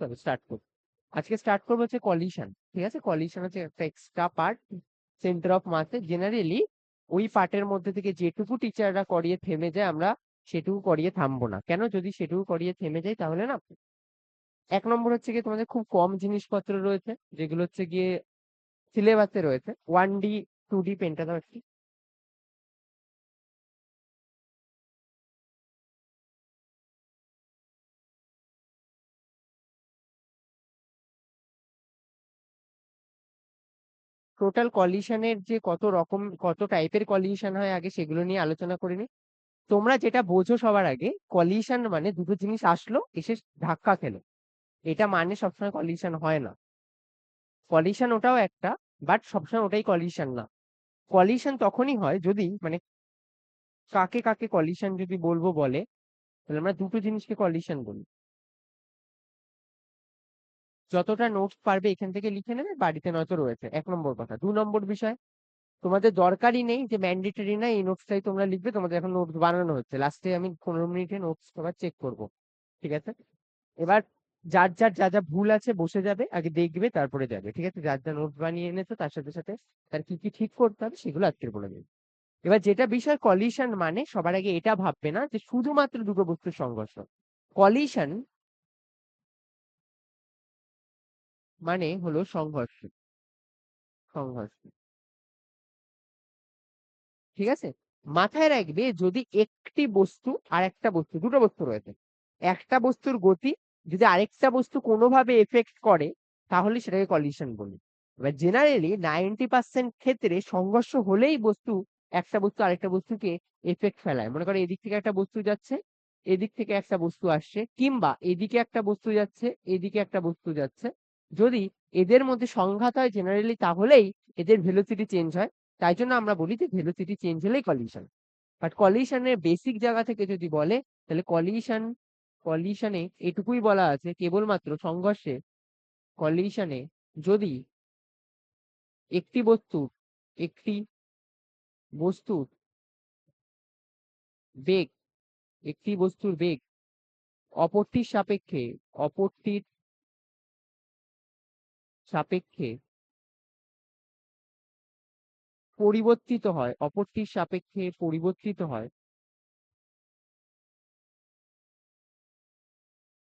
চলো স্টার্ট করবো। আজকে স্টার্ট করবো হচ্ছে কলিশন। ঠিক আছে, কলিশন হচ্ছে একটা এক্সট্রা পার্ট সেন্টার অফ মাসে। জেনারেলি ওই পার্টের মধ্যে থেকে যেটুকু টিচাররা করিয়ে থেমে যায় আমরা সেটুকু করিয়ে থামবো না। কেন? যদি সেটুকু করিয়ে থেমে যাই তাহলে না, এক নম্বর হচ্ছে গিয়ে তোমাদের খুব কম জিনিসপত্র রয়েছে যেগুলো হচ্ছে গিয়ে সিলেবাসে রয়েছে। 1D 2D পেনটা দাও একটু। টোটাল কলিশনের যে কত রকম কত টাইপের কলিশন হয় আগে সেগুলো নিয়ে আলোচনা করে নিই। তোমরা যেটা বোঝো সবার আগে, কলিশন মানে দুটো জিনিস আসলো এসে ধাক্কা খেলো, এটা মানে সবসময় কলিশন হয় না। কলিশন ওটাও একটা, বাট সবসময় ওটাই কলিশন না। কলিশন তখনই হয় যদি মানে কাকে কাকে কলিশন যদি বলবো বলে, তাহলে আমরা দুটো জিনিসকে কলিশন বলি। যতটা নোটস পারবে এখান থেকে লিখে নেবে, বাড়িতে নয়তো রয়েছে, এক নম্বর কথা। 2 নম্বর বিষয়, তোমাদের দরকারই নেই যে ম্যান্ডেটরি না এই নোটসটাই তোমরা লিখবে, তোমাদের এখন নোটস বানানো হচ্ছে, লাস্টে আমি 15 মিনিটে নোটস তোমার চেক করব। ঠিক আছে, এবার যার যার যা যা ভুল আছে বসে যাবে, আগে দেখবে তারপরে যাবে। ঠিক আছে, যার যা নোটস বানিয়ে এনেছো তার সাথে সাথে তার কি কি ঠিক করতে হবে সেগুলো আজকে বলে দেবে। এবার যেটা বিষয়, কলিশন মানে সবার আগে এটা ভাববে না যে শুধুমাত্র দুটো বস্তুর সংঘর্ষ। কলিশন মানে হলো সংঘর্ষ। সংঘর্ষ, ঠিক আছে। মাথায় রাখবে যদি একটি বস্তু আর একটা বস্তু, দুটো বস্তু রয়েছে, একটা বস্তুর গতি যদি আরেকটা বস্তু কোনোভাবে এফেক্ট করে তাহলে সেটাকে কলিশন বলি। এবার জেনারেলি 90% ক্ষেত্রে সংঘর্ষ হলেই বস্তু, একটা বস্তু আরেকটা বস্তুকে এফেক্ট ফেলায়। মনে করো এদিক থেকে একটা বস্তু যাচ্ছে, এদিক থেকে একটা বস্তু আসছে, কিংবা এদিকে একটা বস্তু যাচ্ছে, এদিকে একটা বস্তু যাচ্ছে, যদি এদের মধ্যে সংঘাত হয় জেনারেলি তাহলেই এদের ভেলোসিটি চেঞ্জ হয়। তাই জন্য আমরা বলি যে ভেলোসিটি চেঞ্জ হলেই কলিশন। বাট কলিশনের বেসিক জায়গা থেকে যদি বলে, তাহলে কলিশনে এটুকুই বলা আছে কেবলমাত্র সংঘর্ষে, কলিশনে যদি একটি একটি বস্তুর বেগ একটি বস্তুর বেগ অপরটির সাপেক্ষে অপরটির সাপেক্ষে পরিবর্তিত হয়, অপরটির সাপেক্ষে পরিবর্তিত হয়,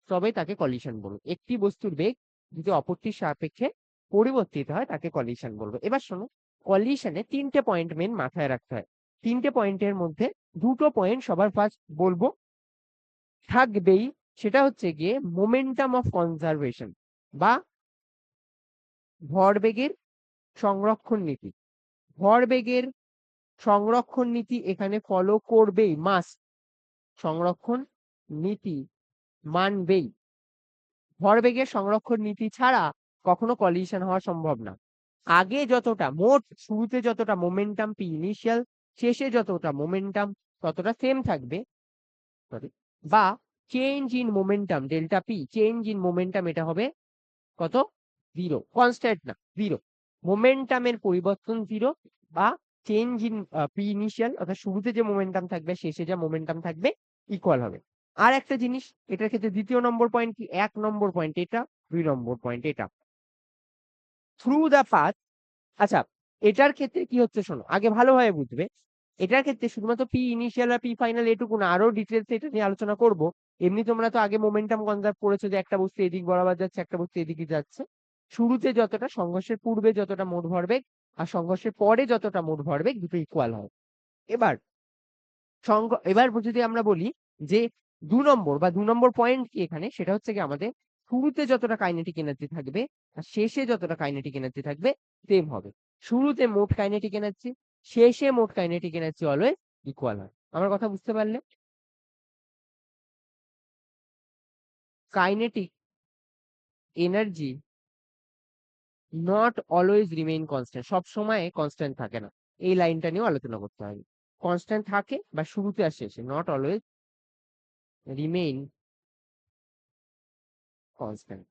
তবে তাকে কলিশন বলবো। একটি বস্তুর বেগ যদি অপরটির সাপেক্ষে পরিবর্তিত হয় তাকে কলিশন বলবো। এবার শোনো, কলিশনে 3টে পয়েন্ট মেন মাথায় রাখতে হয়। 3টে পয়েন্টের মধ্যে 2টো পয়েন্ট সবার ফার্স্ট বলবো, থাকবেই। সেটা হচ্ছে গিয়ে মোমেন্টাম অফ কনজারভেশন বা ভরবেগের সংরক্ষণ নীতি। ভরবেগের সংরক্ষণ নীতি এখানে ফলো করবেই, মাস্ট। সংরক্ষণ নীতি মানবেই। ভরবেগের সংরক্ষণ নীতি ছাড়া কখনো কলিশন হওয়া সম্ভব না। আগে যতটা মোট, শুরুতে যতটা মোমেন্টাম পি ইনিশিয়াল, শেষে যতটা মোমেন্টাম ততটা সেম থাকবে। সরি, বা change in momentum delta P, change in momentum এটা হবে কত? 0, কনস্ট্যান্ট না, 0। মোমেন্টামের পরিবর্তন 0, বা চেঞ্জ ইন পি ইনিশিয়াল অর্থাৎ শুরুতে যে মোমেন্টাম থাকবে শেষে যা মোমেন্টাম থাকবে ইকুয়াল হবে। আর একটা জিনিস এটার ক্ষেত্রে, দ্বিতীয় নম্বর পয়েন্ট কি, 1 নম্বর পয়েন্ট এটা, 2 নম্বর পয়েন্ট এটা, থ্রু দা পাথ। আচ্ছা, এটার ক্ষেত্রে কি হচ্ছে শোনো, আগে ভালোভাবে বুঝবে। এটার ক্ষেত্রে শুধুমাত্র পি ইনিশিয়াল আর পি ফাইনাল এটুকু না, আরো ডিটেলস এটা নিয়ে আলোচনা করব। এমনি তোমরা তো আগে মোমেন্টাম কনজার্ভ করেছো যে একটা বস্তু এদিক বরাবর যাচ্ছে, একটা বস্তু এদিকে যাচ্ছে। শুরুতে যতটা, সংঘর্ষের পূর্বে যতটা মোট ভরবেগ আর সংঘর্ষের পরে যতটা মোট ভরবেগ দুটো ইকুয়াল হয়। এবার এবার যদি আমরা বলি যে 2 নম্বর বা 2 নম্বর পয়েন্ট কি এখানে, সেটা হচ্ছে কি আমাদের শুরুতে যতটা কাইনেটিক এনার্জি থাকবে আর শেষে যতটা কাইনেটিক এনার্জি থাকবে সেম হবে। শুরুতে মোট কাইনেটিক এনার্জি, শেষে মোট কাইনেটিক এনার্জি অলওয়েজ ইকুয়াল হয়। আমার কথা বুঝতে পারলে? Kinetic energy not always remain constant, সব সময় কনস্ট্যান্ট থাকে না। এই লাইনটা নিয়েও আলোচনা করতে হবে। কনস্ট্যান্ট থাকে বা শুরুতে আর শেষে, নট অলওয়েজ রিমেইন কনস্ট্যান্ট।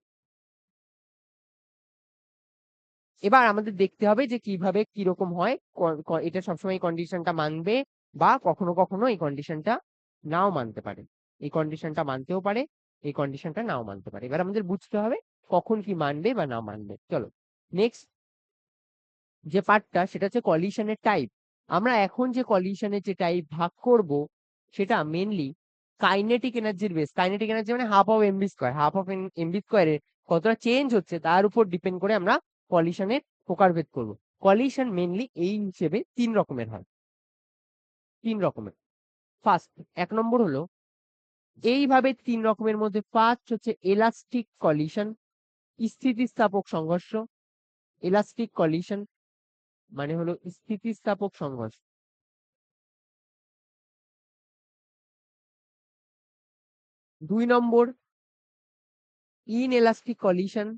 এবার আমাদের দেখতে হবে যে কিভাবে কিরকম হয়, এটা সবসময় কন্ডিশনটা মানবে বা কখনো কখনো এই কন্ডিশনটা নাও মানতে পারে। এই কন্ডিশনটা মানতেও পারে, এই কন্ডিশনটা নাও মানতে পারে। এবার আমাদের বুঝতে হবে কখন কি মানবে বা না মানবে। চলো নেক্সট যে পার্টটা সেটা হচ্ছে কলিশনের টাইপ। আমরা এখন যে কলিশনের যে টাইপ ভাগ করব সেটা মেনলি কাইনেটিক এনার্জির বেস। কাইনেটিক এনার্জি মানে half of mv square. Half of mv স্কয়ারের কতটা চেঞ্জ হচ্ছে তার উপর ডিপেন্ড করে আমরা কলিশনের প্রকারভেদ করব। কলিশন মেনলি এই হিসেবে 3 রকমের হয়, 3 রকমের। ফার্স্ট 1 নম্বর হলো এইভাবে 3 রকমের মধ্যে ফার্স্ট হচ্ছে এলাস্টিক কলিশন, স্থিতিস্থাপক সংঘর্ষ। এলাস্টিক কলিশন মানে হলো স্থিতিস্থাপক সংঘর্ষ। 2 নম্বর ইনএলাস্টিক কলিশন।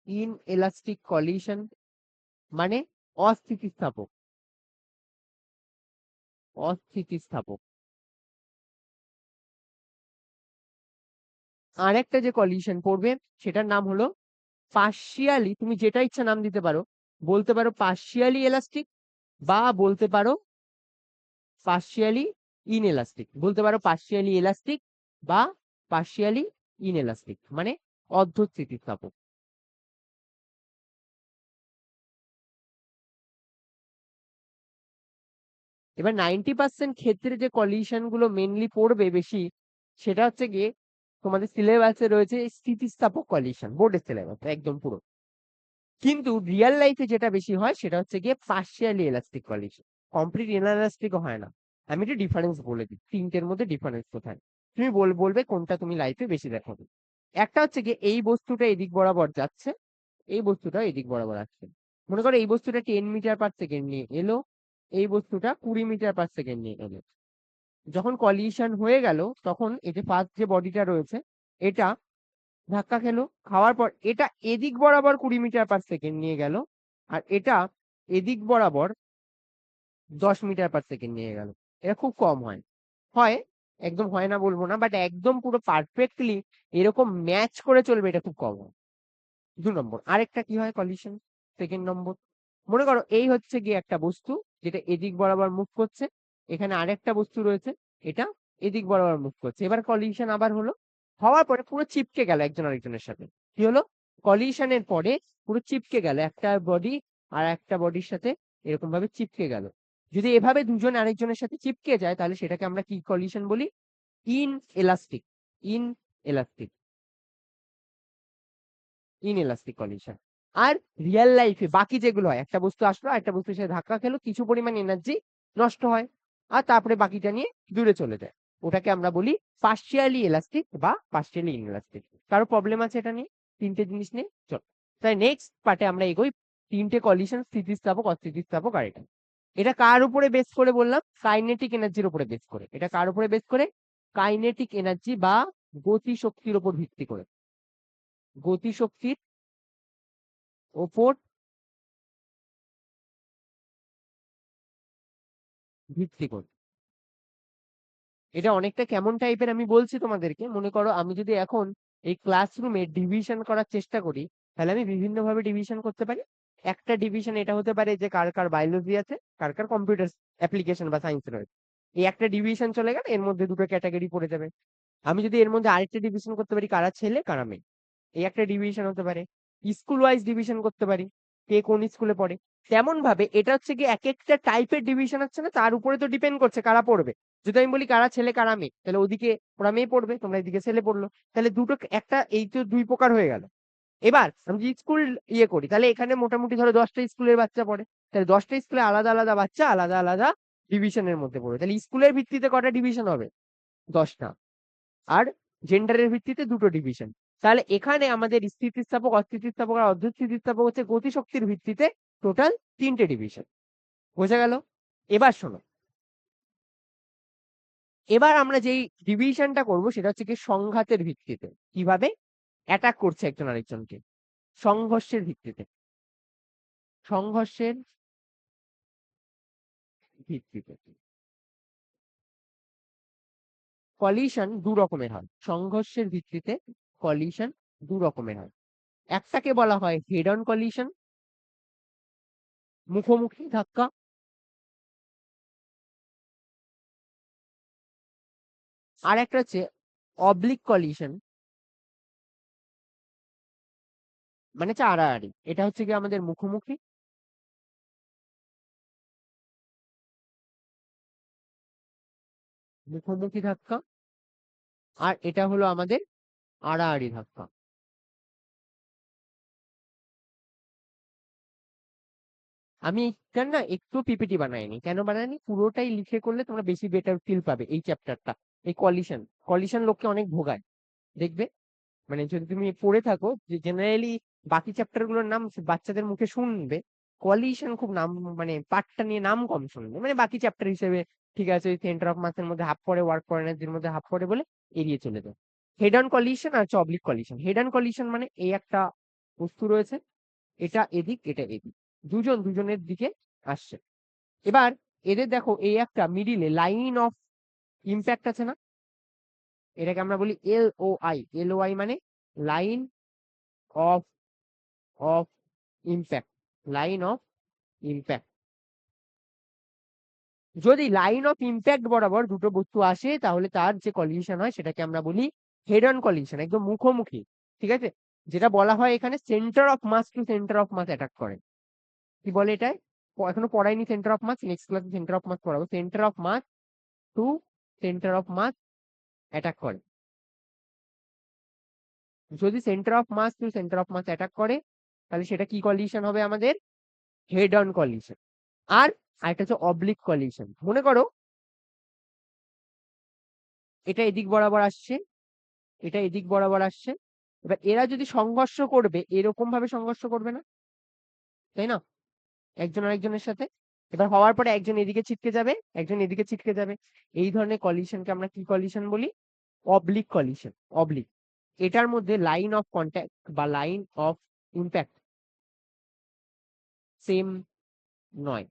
ইনএলাস্টিক কলিশন মানে অস্থিতিস্থাপক। অস্থিতিস্থাপক। আরেকটা যে কলিশন পড়বে সেটার নাম হলো পার্শিয়ালি, তুমি যেটা ইচ্ছা নাম দিতে পারো, বলতে পারো পার্শিয়ালি এলাস্টিক বা বলতে পারো পার্শিয়ালি ইনএলাস্টিক। বলতে পারো পার্শিয়ালি এলাস্টিক বা পার্শিয়ালি ইনএলাস্টিক মানে অর্ধ স্থিতিস্থাপক। এবার 90% ক্ষেত্রে যে কলিশন গুলো মেনলি পড়বে বেশি সেটা হচ্ছে গিয়ে তোমাদের সিলেবাসে রয়েছে স্থিতিস্থাপক কলিশন, বোর্ডের সিলেবাস একদম পুরো। কিন্তু রিয়েল লাইফে যেটা বেশি হয় সেটা হচ্ছে গিয়ে পার্শিয়ালি এলাস্টিক কলিশন। কমপ্লিট ইনএলাস্টিকও হয় না। আমি একটু ডিফারেন্স বলে দিই, তিনটের মধ্যে ডিফারেন্স কোথায়। তুমি বলবে কোনটা তুমি লাইফে বেশি দেখো। একটা হচ্ছে গিয়ে এই বস্তুটা এদিক বরাবর যাচ্ছে, এই বস্তুটা এদিক বরাবর আসছে। মনে করো এই বস্তুটা 10 মিটার/সেকেন্ড নিয়ে এলো, এই বস্তুটা 20 মিটার/সেকেন্ড নিয়ে এলো। যখন কলিশন হয়ে গেল তখন এই যে ফার্স্ট যে বডিটা রয়েছে এটা ধাক্কা খেলো, খাওয়ার পর এটা এদিক বরাবর 20 মিটার/সেকেন্ড নিয়ে গেল, আর এটা এদিক বরাবর 10 মিটার/সেকেন্ড নিয়ে গেল। এটা খুব কম হয়। হয়, একদম হয় না বলবো না, বাট একদম পুরো পারফেক্টলি এরকম ম্যাচ করে চলবে এটা খুব কম হয়। 2 নম্বর আরেকটা কি হয় কলিশন, 2nd নম্বর। মনে করো এই হচ্ছে গিয়ে একটা বস্তু যেটা এদিক বরাবর মুভ করছে, এখানে আরেকটা বস্তু রয়েছে এটা এদিক বরাবর মুভ করছে। এবার কলিশন আবার হলো, হওয়ার পরে পুরো চিপকে গেল একজন আরেকজনের সাথে। কি হলো, কলিশনের পরে পুরো চিপকে গেল একটা বডি আর একটা বডির সাথে, এরকম ভাবে চিপকে গেল। যদি এভাবে দুজন আরেকজনের সাথে চিপকে যায় তাহলে সেটাকে আমরা কি কলিশন বলি, inelastic. Inelastic, inelastic collision. আর রিয়েল লাইফে বাকি যেগুলো হয়, একটা বস্তু আসলো একটা বস্তুর সাথে ধাক্কা খেলো, কিছু পরিমাণ এনার্জি নষ্ট হয় আর তারপরে বাকিটা নিয়ে দূরে চলে যায়, ওটাকে আমরা বলি পার্শিয়ালি এলাস্টিক বা পার্শিয়ালি ইনএলাস্টিক। কারো প্রবলেম আছে এটা নিয়ে, তিনটে জিনিস নিয়ে? চল তাই নেক্সট পার্টে আমরা এগোই। তিনটে কলিশন, স্থিতিস্থাপক, অস্থিতিস্থাপক আর এটা। এটা কার উপরে বেস করে বললাম, কাইনেটিক এনার্জির উপরে বেস করে। এটা কার উপরে বেস করে, কাইনেটিক এনার্জি বা গতি শক্তির উপর ভিত্তি করে। গতি শক্তির ওপর ভিত্তি করে। এটা অনেকটা কেমন টাইপের আমি বলছি তোমাদেরকে। মনে করো আমি যদি এখন এই ক্লাসরুমে ডিভিশন করার চেষ্টা করি তাহলে আমি বিভিন্ন ভাবে ডিভিশন করতে পারি। একটা ডিভিশন এটা হতে পারে যে কার কার বায়োলজি আছে, কার কার কম্পিউটার অ্যাপ্লিকেশন বা সায়েন্স রয়েছে। এই একটা ডিভিশন চলে গেল, এর মধ্যে দুটো ক্যাটাগরি পড়ে যাবে। আমি যদি এর মধ্যে আরেকটা ডিভিশন করতে পারি কারা ছেলে কারা মেয়ে, এই একটা ডিভিশন হতে পারে। স্কুল ওয়াইজ ডিভিশন করতে পারি, কে কোন স্কুলে পড়ে। তেমন ভাবে এটা হচ্ছে কি এক একটা টাইপের ডিভিশন হচ্ছে না, তার উপরে তো ডিপেন্ড করছে কারা পড়বে। যদি আমি বলি কারা ছেলে কারা মেয়ে, তাহলে ওদিকে ওরা মেয়ে পড়বে, তোমরা এদিকে ছেলে পড়লো, তাহলে দুটো একটা, এই তো 2 প্রকার হয়ে গেল। এবার আমি যদি স্কুল ইয়ে করি তাহলে এখানে মোটামুটি ধরো 10টা স্কুলের বাচ্চা পড়ে, তাহলে 10টা স্কুলে আলাদা আলাদা বাচ্চা আলাদা আলাদা ডিভিশনের মধ্যে পড়বে, তাহলে স্কুলের ভিত্তিতে কটা ডিভিশন হবে, 10টা। আর জেন্ডারের ভিত্তিতে দুটো ডিভিশন। তাহলে এখানে আমাদের স্থিতিস্থাপক, অস্থিতিস্থাপক আর অর্ধস্থিতিস্থাপক হচ্ছে গতিশক্তির ভিত্তিতে টোটাল 3টে ডিভিশন। বোঝা গেল? এবার শোনো, এবার আমরা যেই ডিভিশনটা করব সেটা হচ্ছে কি সংঘাতের ভিত্তিতে, কিভাবে অ্যাটাক করছে একজন আরেকজনকে, সংঘর্ষের ভিত্তিতে। সংঘর্ষের ভিত্তিতে কলিশন 2 রকমের হয়। সংঘর্ষের ভিত্তিতে কলিশন 2 রকমের হয়। একটাকে বলা হয় হেড অন কলিশন, মুখোমুখি ধাক্কা। আর একটা হচ্ছে অবলিক কলিশন, মানে হচ্ছে আড়াআড়ি। এটা হচ্ছে কি আমাদের মুখোমুখি, মুখোমুখি ধাক্কা, আর এটা হলো আমাদের আড়াআড়ি ধাক্কা। আমি এখানে না একটু পিপিটি বানাইনি, কেন বানাইনি, পুরোটাই লিখে করলে তোমরা বেশি বেটার ফিল পাবে এই চ্যাপ্টারটা। এই কলিশন, কলিশন লোককে অনেক ভোগায় দেখবে। মানে যদি তুমি পড়ে থাকো, যে জেনারেলি বাকি চ্যাপ্টার গুলোর নাম বাচ্চাদের মুখে শুনবে, কোয়ালিশন খুব নাম, মানে পার্টটা নিয়ে নাম কম শুনবে, মানে বাকি চ্যাপ্টার হিসেবে ঠিক আছে, ওই সেন্টার অফ মাসের মধ্যে হাফ পড়ে, ওয়ার্ক পড়ানোর মধ্যে হাফ পড়ে বলে এড়িয়ে চলে যায়। হেড অন কলিশন আর হচ্ছে oblique collision. Head on collision মানে এই একটা বস্তু রয়েছে, এটা এদিক এটা এদিক, দুজন দুজনের দিকে আসছে। এবার এদের দেখো এই একটা মিডিলে লাইন অফ ইম্প্যাক্ট আছে না, এটাকে আমরা বলি এল ও আই। এল ও আই মানে line of of impact, line of impact. যদি লাইন অফ ইম্প্যাক্ট বরাবর দুটো বস্তু আসে তাহলে তার যে কলিশন হয় সেটাকে আমরা বলি হেড অন কলিশন, একদম মুখোমুখি। ঠিক আছে, যেটা বলা হয় এখানে centre of mass to centre of mass attack করে। কি বলে এটাই, এখনো পড়াইনি সেন্টার অফ মাস, নেক্সট ক্লাসে সেন্টার অফ মাস পড়াবো। Centre of mass to centre of mass attack করে। যদি centre of mass to centre of mass attack করে তাহলে সেটা কি কলিশন হবে আমাদের, হেড অন কলিশন। আর আরেকটা হচ্ছে অবলিক কলিশন। মনে করো এটা এদিক বরাবর আসছে, এটা এদিক বরাবর আসছে, এবার এরা যদি সংঘর্ষ করবে এরকম ভাবে সংঘর্ষ করবে না, তাই না, একজন আরেকজনের সাথে। এবার হওয়ার পরে একজন এদিকে ছিটকে যাবে, একজন এদিকে ছিটকে যাবে, এই ধরনের কলিশনকে আমরা কি কলিশন বলি, অবলিক কলিশন। অবলিক, এটার মধ্যে লাইন অফ কন্ট্যাক্ট বা লাইন অফ ইম্প্যাক্ট সেম নয়,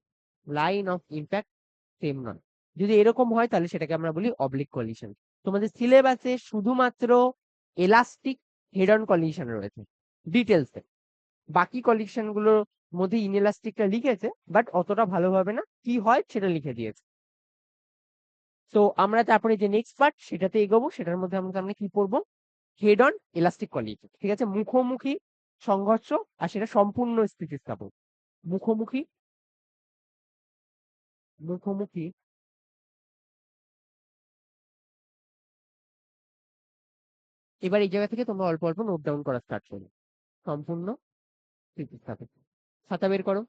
লাইন অফ ইম্প্যাক্ট সেম নয়। যদি এরকম হয় তাহলে সেটাকে আমরা বলি অবলিক কলিশন। তোমাদের সিলেবাসে শুধুমাত্র এলাস্টিক হেড অন কলিশন রয়েছে ডিটেলসে, বাকি কলিশন গুলোর মধ্যে ইনএলাস্টিকটা লিখেছে বাট অতটা ভালোভাবে না, কি হয় সেটা লিখে দিয়েছে। তো আমরা তারপরে যে নেক্সট পার্ট সেটাতে এগোবো, সেটার মধ্যে আমরা কি পড়বো, হেড অন এলাস্টিক কলিশন। ঠিক আছে, মুখোমুখি সংঘর্ষ, আর সেটা সম্পূর্ণ স্থিতিস্থাপক। মুখোমুখি, মুখোমুখি, এবার এই জায়গা থেকে তোমরা অল্প অল্প নোট ডাউন করা স্টার্ট করো। সম্পূর্ণ স্থিতিস্থাপক, খাতা বের করো।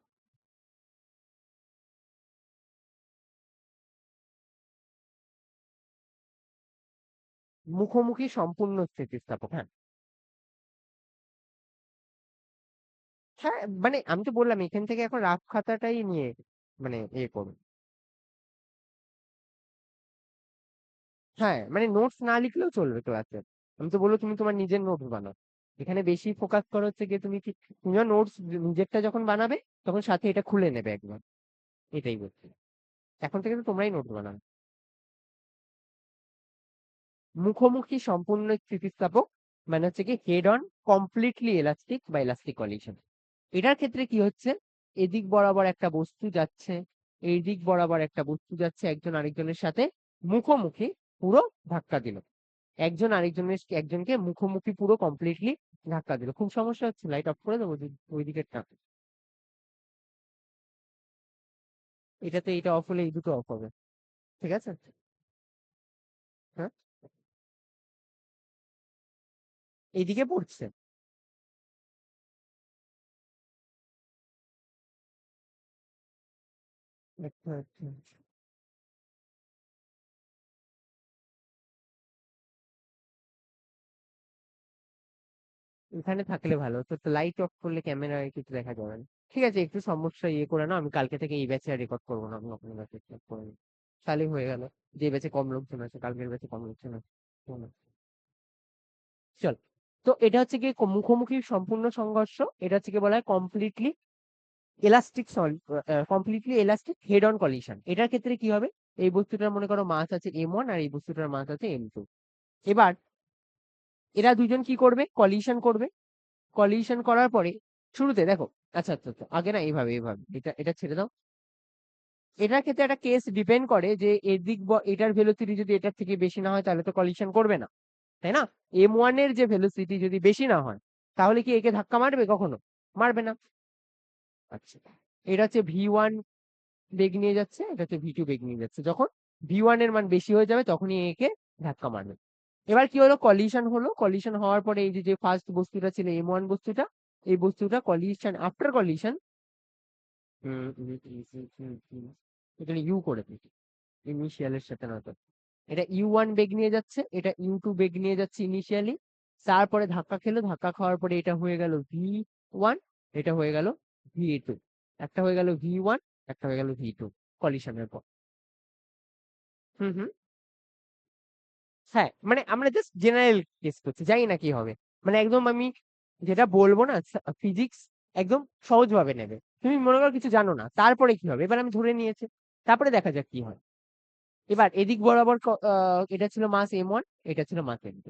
মুখোমুখি সম্পূর্ণ স্থিতিস্থাপক, হ্যাঁ। হ্যাঁ মানে আমি তো বললাম এখান থেকে এখন রাফ খাতাটাই নিয়ে মানে করো। হ্যাঁ মানে নোটস না লিখলেও চলবে ক্লাসে, আমি তো বলবো তুমি তোমার নিজের নোটস বানাও। এখানে বেশি ফোকাস করা হচ্ছে কি, তুমি কি তুমিও নোটস নিজেরটা যখন বানাবে তখন সাথে এটা খুলে নেবে একবার, এটাই বলছি। এখন থেকে তো তোমরাই নোটস বানাও। মুখোমুখি সম্পূর্ণ স্থিতিস্থাপক মানে হচ্ছে কি হেড অন কমপ্লিটলি এলাস্টিক বা এলাস্টিক কলিশন। এটার ক্ষেত্রে কি হচ্ছে, এদিক বরাবর একটা বস্তু যাচ্ছে, এই দিক বরাবর একটা বস্তু যাচ্ছে, একজন আরেকজনের সাথে মুখোমুখি পুরো ধাক্কা দিল, একজন আরেকজনের একজনকে মুখোমুখি পুরো কমপ্লিটলি ধাক্কা দিল। খুব সমস্যা হচ্ছে, লাইট অফ করে দেবো ওই দিকেরটা, এটাতে এটা অফ হলে এই দুটো অফ হবে। ঠিক আছে, হ্যাঁ এইদিকে পড়ছে। আচ্ছা আচ্ছা, এখানে থাকলে ভালো তো, লাইট অফ করলে ক্যামেরায় কিছু দেখা যাবে না। ঠিক আছে, একটু সমস্যা করে না, আমি কালকে থেকে এই ব্যাচে আর রেকর্ড করবো না, আমি আপনার ব্যাচে করে নিই। তাহলেই হয়ে গেল, যে ব্যাচে কম লোকজন আছে, কালকের ব্যাচে কম লোকজন আছে। হুম, চল। তো এটা হচ্ছে কি মুখোমুখি সম্পূর্ণ সংঘর্ষ, এটা হচ্ছে কি বলা হয় completely elastic, completely elastic head on collision. এটার ক্ষেত্রে কি হবে, এই বস্তুটার মনে করো মাস আছে M1 আর এই বস্তুটার মাস আছে M2। এবার এরা দুজন কি করবে, কলিশন করবে। কলিশন করার পরে শুরুতে দেখো, আচ্ছা আচ্ছা আচ্ছা, আগে না এইভাবে এইভাবে এটা এটা ছেড়ে দাও। এটার ক্ষেত্রে একটা কেস ডিপেন্ড করে যে এদিক এটার ভেলোসিটি যদি এটার থেকে বেশি না হয় তাহলে তো কলিশন করবে না, তাই না। M1 এর যে ভেলোসিটি যদি বেশি না হয় তাহলে কি একে ধাক্কা মারবে কখনো? মারবে না। আচ্ছা, এটা হচ্ছে v1 বেগ নিয়ে যাচ্ছে, এটা হচ্ছে v2 বেগ নিয়ে যাচ্ছে। যখন v1 এর মান বেশি হয়ে যাবে তখনই একে ধাক্কা মারবে। এবার কি হলো, কলিশন হলো। কলিশন হওয়ার পরে এই যে ফার্স্ট বস্তুটা ছিল m1 বস্তুটা, এই বস্তুটা কলিশন, আফটার কলিশন এখানে ইউ করে দিই ইনিশিয়ালের সাথে, নয়তো এটা ইউ1 বেগ নিয়ে যাচ্ছে, এটা ইউ2 বেগ নিয়ে যাচ্ছে ইনিশিয়ালি। তারপরে ধাক্কা খেলো, ধাক্কা খাওয়ার পরে এটা হয়ে গেল v1, এটা হয়ে গেল v2, একটা হয়ে গেল v1, একটা হয়ে গেল v2 কলিশনের পর। হুম হুম হ্যাঁ, মানে আমরা জাস্ট জেনারেল কেস করছি, জানি না কি হবে। মানে একদম আমি যেটা বলবো না, ফিজিক্স একদম সহজ ভাবে নেবে। তুমি মনে করো কিছু জানো না, তারপরে কি হবে, এবার আমি ধরে নিয়েছি, তারপরে দেখা যাক কি হয়। এবার এদিক বরাবর এটা ছিল মাস m1, এটা ছিল মাস m2,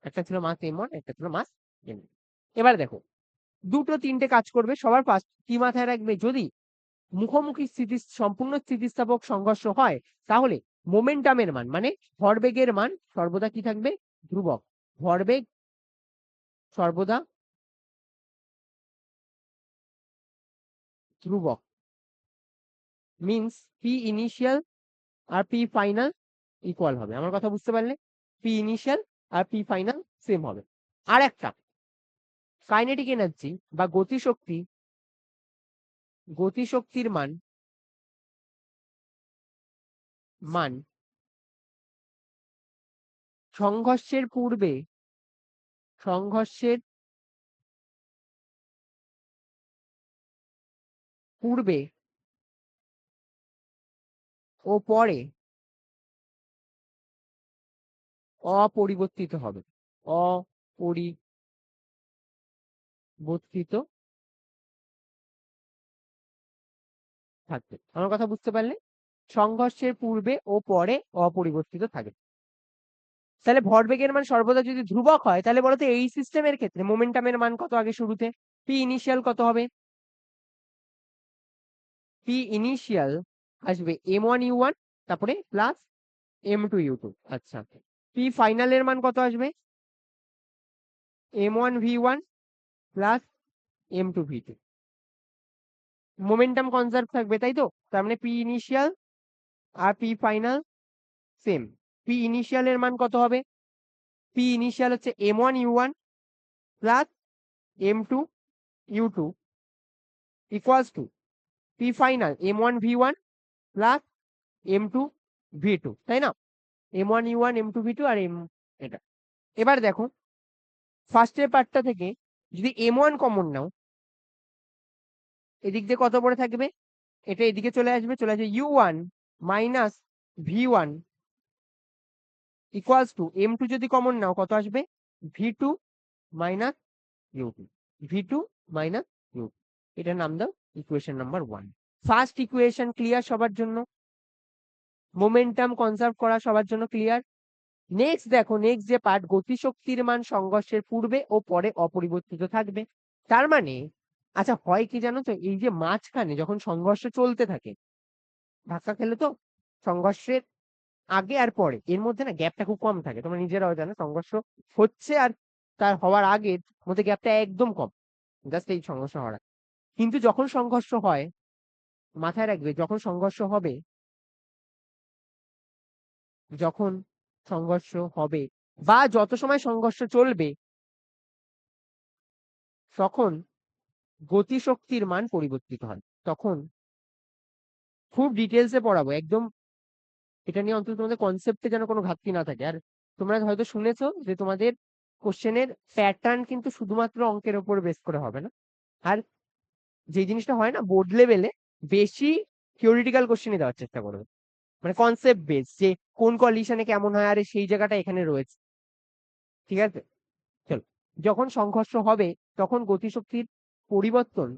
একটা ছিল মাস m1, একটা ছিল মাস m2। এবার দেখো দুটো তিনটে কাজ করবে। সবার ফার্স্ট কি মাথায় রাখবে, যদি মুখোমুখি সম্পূর্ণ স্থিতিস্থাপক সংঘর্ষ হয়, তাহলে মোমেন্টামের মান মানে ভরবেগের মান সর্বদা কি থাকবে, ধ্রুবক। ভরবেগ সর্বদা ধ্রুবক মিন্স পি ইনিশিয়াল আর পি ফাইনাল ইকুয়াল হবে। আমার কথা বুঝতে পারলে? পি ইনিশিয়াল আর পি ফাইনাল সেম হবে। আর একটা কাইনেটিক এনার্জি বা গতিশক্তি, গতিশক্তির মান মান সংঘর্ষের পূর্বে, সংঘর্ষের পূর্বে ও পরে অপরিবর্তিত হবে, অপরিবর্তিত থাকবে। আমার কথা বুঝতে পারলে? সংঘর্ষের পূর্বে ও পরে অপরিবর্তিত থাকবে। তাহলে ভরবেগের মান সর্বদা যদি ধ্রুবক হয়, তাহলে বলতো এই সিস্টেমের ক্ষেত্রে মোমেন্টামের মান কত আগে শুরুতে? পি ইনিশিয়াল কত হবে? পি ইনিশিয়াল আসবে m1u1, তারপরে প্লাস m2u2। আচ্ছা, পি ফাইনালের মান কত আসবে? m1v1 plus m2v2। Momentum conserve থাকবে, তাই তো? তার মানে পি ইনিশিয়াল আর p final same. P initial এর মান কত হবে? পি ইনিশিয়াল হচ্ছে m1u1 plus m2u2 equals to p final m1v1 plus m2v2, তাই না? m1u1 m2v2 আর এটা। এবার দেখো ফার্স্টের পার্টটা থেকে যদি m1 কমন নাও, এদিক দিয়ে কত পড়ে থাকবে? এটা এদিকে চলে আসবে, চলে আসবে u1 minus v1 equals to m2 যদি কমন নাও কত আসবে? v2 minus u2, v2 minus u2। এটার নাম দাও equation number 1। First equation clear সবার জন্য? মোমেন্টাম কনজার্ভ করা সবার জন্য ক্লিয়ার? নেক্সট দেখো, নেক্সট যে পার্ট, গতিশক্তির মান সংঘর্ষের পূর্বে ও পরে অপরিবর্তিত থাকবে। তার মানে আচ্ছা হয় কি জানো তো, এই যে মাঝখানে যখন সংঘর্ষ চলতে থাকে, ধাক্কা খেলে তো সংঘর্ষের আগে আর পরে এর মধ্যে না গ্যাপটা খুব কম থাকে, তোমরা নিজেরাও জানো। সংঘর্ষ হচ্ছে আর তার হওয়ার আগের মধ্যে গ্যাপটা একদম কম, জাস্ট এই সংঘর্ষ হওয়ার আগে। কিন্তু যখন সংঘর্ষ হয়, মাথায় রাখবে যখন সংঘর্ষ হবে, যখন সংঘর্ষ হবে বা যত সময় সংঘর্ষ চলবে, তখন গতিশক্তির মান পরিবর্তিত হয়। তখন খুব ডিটেলসে পড়াবো একদম, এটা নিয়ে অন্তত তোমাদের কনসেপ্টে যেন কোনো ঘাটতি না থাকে। আর তোমরা হয়তো শুনেছো যে তোমাদের কোশ্চেনের প্যাটার্ন কিন্তু শুধুমাত্র অঙ্কের উপর বেস করে হবে না। আর যে জিনিসটা হয় না, বোর্ড লেভেলে বেশি থিওরিটিক্যাল কোশ্চেনই দেওয়ার চেষ্টা করবে, মানে কনসেপ্ট বেস, যে কোন কন্ডিশনে কেমন হয়, আরে সেই জায়গাটা এখানে রয়েছে। ঠিক আছে, চলো। যখন সংঘর্ষ হবে তখন গতিশক্তির পরিবর্তন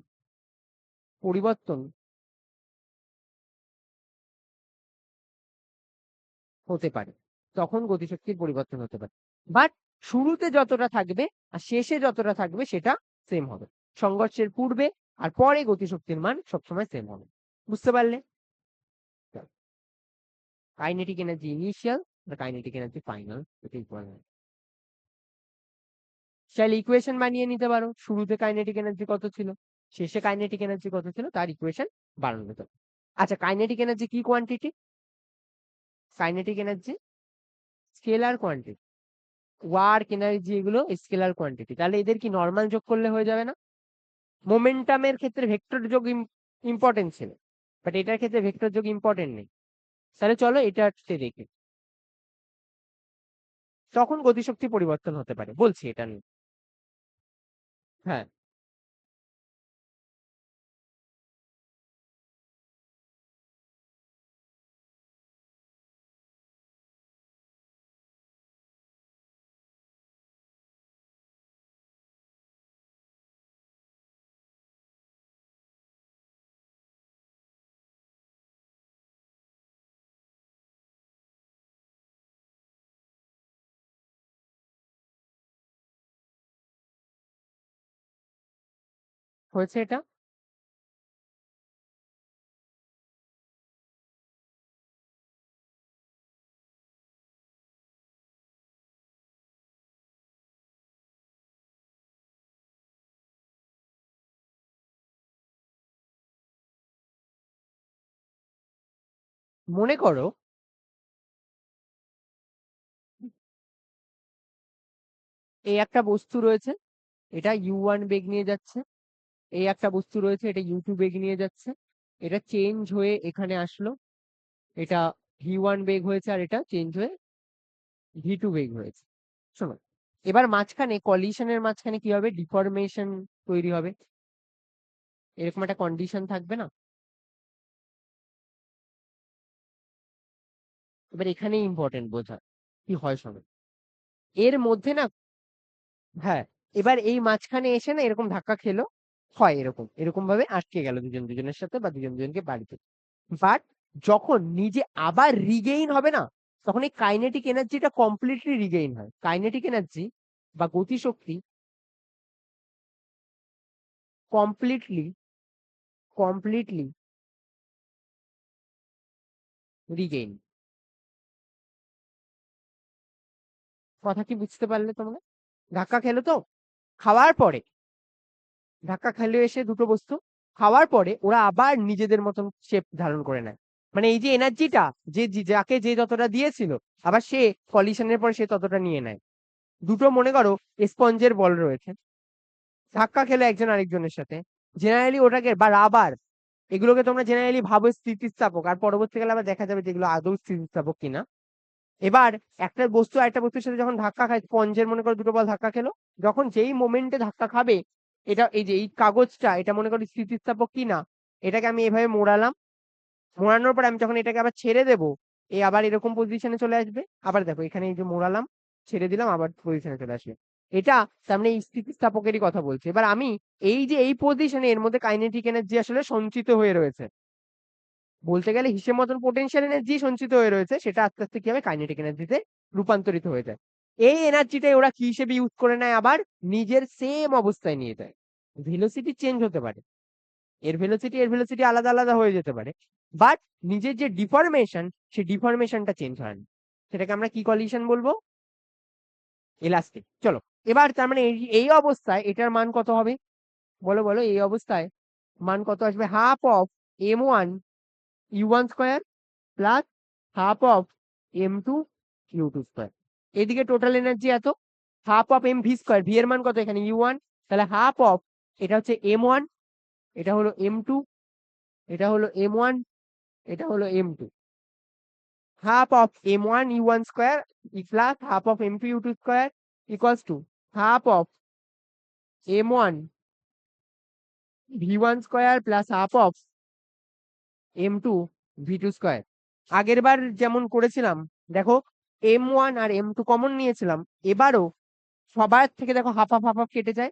পরিবর্তন হতে পারে, তখন গতিশক্তির পরিবর্তন হতে পারে। বাট শুরুতে যতটা থাকবে আর শেষে যতটা থাকবে সেটা সেম হবে। সংঘর্ষের পূর্বে আর পরে গতিশক্তির মান সবসময় সেম হবে। বুঝতে পারলে? কাইনেটিক এনার্জি ইনিশিয়াল আর কাইনেটিক এনার্জি ফাইনাল, এটা ইকুয়াল। চাইলে ইকুয়েশন বানিয়ে নিতে পারো, শুরুতে কাইনেটিক এনার্জি কত ছিল, শেষে কাইনেটিক এনার্জি কত ছিল, তার ইকুয়েশন বানানো যেত। আচ্ছা, কাইনেটিক এনার্জি কি quantity? Kinetic energy scalar quantity, work energy এগুলো স্কেলার কোয়ান্টিটি। তাহলে এদের কি নর্মাল যোগ করলে হয়ে যাবে না? মোমেন্টামের ক্ষেত্রে ভেক্টর যোগ ইম্পর্টেন্ট ছিল, বাট এটার ক্ষেত্রে ভেক্টর যোগ ইম্পর্টেন্ট নেই। তাহলে চলো এটাতে দেখি, তখন গতিশক্তি পরিবর্তন হতে পারে, বলছি এটা নিয়ে। হ্যাঁ, হয়েছে এটা। মনে করো এই একটা বস্তু রয়েছে, এটা u1 বেগ নিয়ে যাচ্ছে, এই একটা বস্তু রয়েছে, এটা u2 বেগ নিয়ে যাচ্ছে, এটা চেঞ্জ হয়ে এখানে আসলো, এটা v1 বেগ হয়েছে, আর এটা চেঞ্জ হয়ে v2 বেগ হয়েছে। শোনো, এবার মাঝখানে কলিশনের মাঝখানে কি হবে, ডিফরমেশন তৈরি হবে, এরকম একটা কন্ডিশন থাকবে না? এবার এখানেই ইম্পর্টেন্ট বোঝা কি হয়। শোনো, এর মধ্যে না, হ্যাঁ, এবার এই মাঝখানে এসে না এরকম ধাক্কা খেলো, হয় এরকম এরকম ভাবে আটকে গেল দুজন দুজনের সাথে, বা দুজন দুজনকে বাড়িতে। বাট যখন নিজে আবার রিগেইন হবে না, তখন এই কাইনেটিক এনার্জিটা কমপ্লিটলি রিগেইন হয়। কাইনেটিক এনার্জি বা গতিশক্তি কমপ্লিটলি কমপ্লিটলি রিগেইন। কথা কি বুঝতে পারলে তোমরা? ধাক্কা খেলো তো, খাওয়ার পরে, ধাক্কা খেলে এসে দুটো বস্তু, খাওয়ার পরে ওরা আবার নিজেদের মতন শেপ ধারণ করে নেয়। মানে এই যে এনার্জিটা, যাকে যে যতটা দিয়েছিল, আবার সে কলিশনের পরে সে ততটা নিয়ে নেয়। দুটো মনে করো স্পঞ্জের বল রয়েছে, ধাক্কা খেলে একজন আরেকজনের সাথে, জেনারেলি ওটাকে বা রাবার, এগুলোকে তোমরা জেনারেলি ভাবো স্থিতিস্থাপক, আর পরবর্তীকালে আবার দেখা যাবে যেগুলো আদৌ স্থিতিস্থাপক কিনা। এবার একটা বস্তু আরেকটা বস্তুর সাথে যখন ধাক্কা খায়, স্পঞ্জের মনে করো দুটো বল ধাক্কা খেলো, যখন যেই মোমেন্টে ধাক্কা খাবে, এটা এই যে এই কাগজটা, এটা মনে করো স্থিতিস্থাপক কিনা, এটাকে আমি এভাবে মোড়ালাম, মোড়ানোর পর আমি যখন এটাকে আবার ছেড়ে দেবো, এই আবার এরকম পজিশনে চলে আসবে। আবার দেখো এখানে এই যে মোড়ালাম, ছেড়ে দিলাম, আবার পজিশনে চলে আসবে। এটা তার মানে এই স্থিতিস্থাপকেরই কথা বলছে। এবার আমি এই যে এই পজিশনে, এর মধ্যে কাইনেটিক এনার্জি আসলে সঞ্চিত হয়ে রয়েছে, বলতে গেলে হিসেব মতন পোটেনশিয়াল এনার্জি সঞ্চিত হয়ে রয়েছে, সেটা আস্তে আস্তে কি হবে, কাইনেটিক এনার্জিতে রূপান্তরিত হয়ে যায়। এই এনার্জিটাই ওরা কি হিসেবে ইউজ করে নেয়, আবার নিজের সেম অবস্থায় নিয়ে যায়। ভেলোসিটি চেঞ্জ হতে পারে, এর ভেলোসিটি আলাদা আলাদা হয়ে যেতে পারে, বাট নিজের যে ডিফরমেশন, সেই ডিফরমেশনটা চেঞ্জ হয় না। সেটাকে আমরা কি কলিশন বলবো? এলাস্টিক। চলো, এবার তার মানে এই অবস্থায় এটার মান কত হবে, বলো বলো, এই অবস্থায় মান কত আসবে? Half of m1 u1 square plus half of m2 u2 square. এদিকে টোটাল এনার্জি এত, half of M V square, V এর মান কত এখানে u1, তাহলে হাফ অফ, এটা হচ্ছে m1, এটা হলো m2, এটা হলো m1, এটা হলো m2, half of m1 u1 square plus half of m2 u2 square equals to half of m1 v1 square plus half of m2 v2 square. আগের বার যেমন করেছিলাম, দেখো m1 আর m2 কমন নিয়েছিলাম, এবারও সবার থেকে দেখো হাফ হাফ হাফ হাফ কেটে যায়,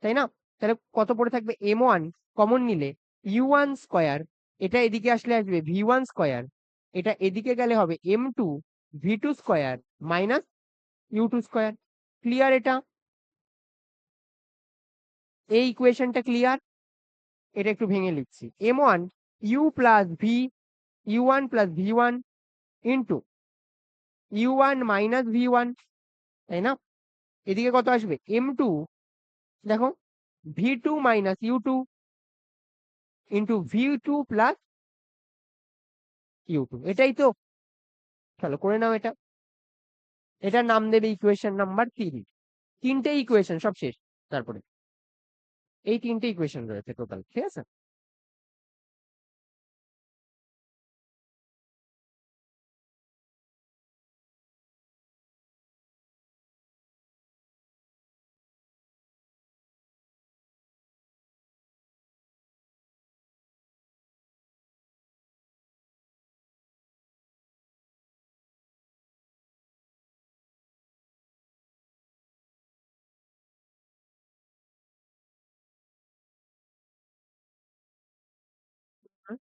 তাই না? তাহলে কত পড়ে থাকবে? m1 কমন নিলে u1 স্কোয়ার, এটা এদিকে আসলে আসবে v1 স্কোয়ার, এটা এদিকে গেলে হবে m2 v2 square minus u2 square. Clear এটা? এই ইকুয়েশনটা ক্লিয়ার? এটা একটু ভেঙে লিখছি, m1 u plus V, u1 plus v1 into u1 minus v1, তাই না? এদিকে কত আসবে m2, দেখো v2 minus u2 into v2 plus u2, এটাই তো। চলো করে নাও এটা। এটার নাম দেবে ইকুয়েশন নাম্বার 3। তিনটে ইকুয়েশন সব শেষ। তারপরে এই তিনটে ইকুয়েশন রয়েছে টোটাল, ঠিক আছে। হুম।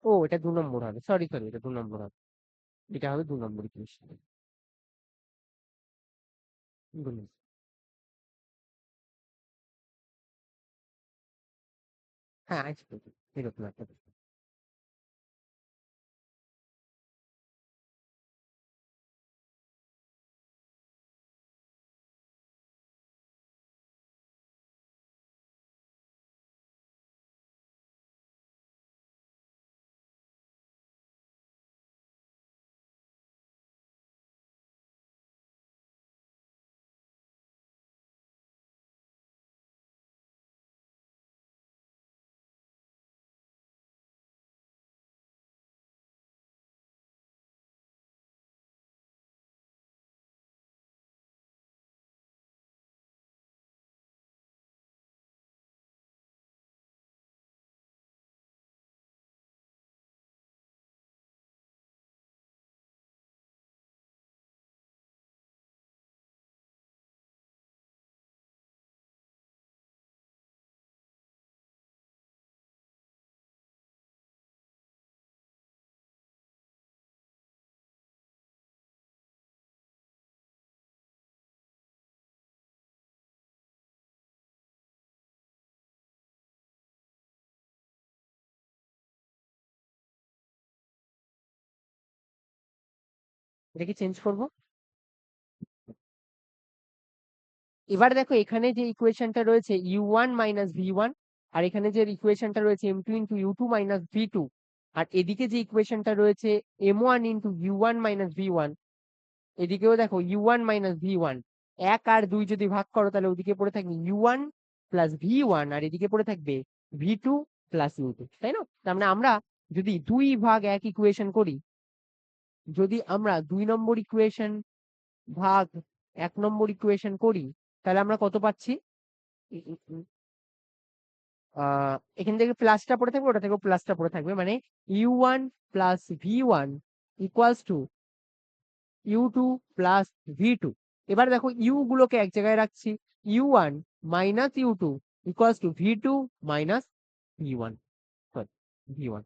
ও এটা 2 নম্বর হবে, সরি সরি, এটা 2 নম্বর হবে। এটা হবে 2 নম্বর ইকুয়েশন। হ্যাঁ আসবে, এরকম একটা কিছু। এটা কি চেঞ্জ করবো? এবার দেখো এখানে যে ইকুয়েশনটা রয়েছে u1 মাইনাস v1, আর এখানে যে ইকুয়েশনটা রয়েছে m2 into u2 minus v2, আর এদিকে যে ইকুয়েশনটা রয়েছে m1 into u1 minus v1, এদিকেও দেখো u1 মাইনাস v1, 1 আর 2 যদি ভাগ করো তাহলে ওদিকে পড়ে থাকবে u1 প্লাস v1, আর এদিকে পড়ে থাকবে v2 প্লাস u2, তাই না? তার মানে আমরা যদি 2 ভাগ 1 ইকুয়েশন করি, যদি আমরা 2 নম্বর ইকুয়েশন ভাগ 1 নম্বর ইকুয়েশন করি, তাহলে আমরা কত পাচ্ছি? উম, উম, উম, এখান থেকে প্লাসটা পড়ে থাকবে, ওটা থেকে প্লাসটা পড়ে থাকবে, মানে u1 plus v1 equals to u2 plus v2। এবার দেখো ইউ গুলোকে এক জায়গায় রাখছি, u1 minus u2 equals to v2 minus v1, sorry v1।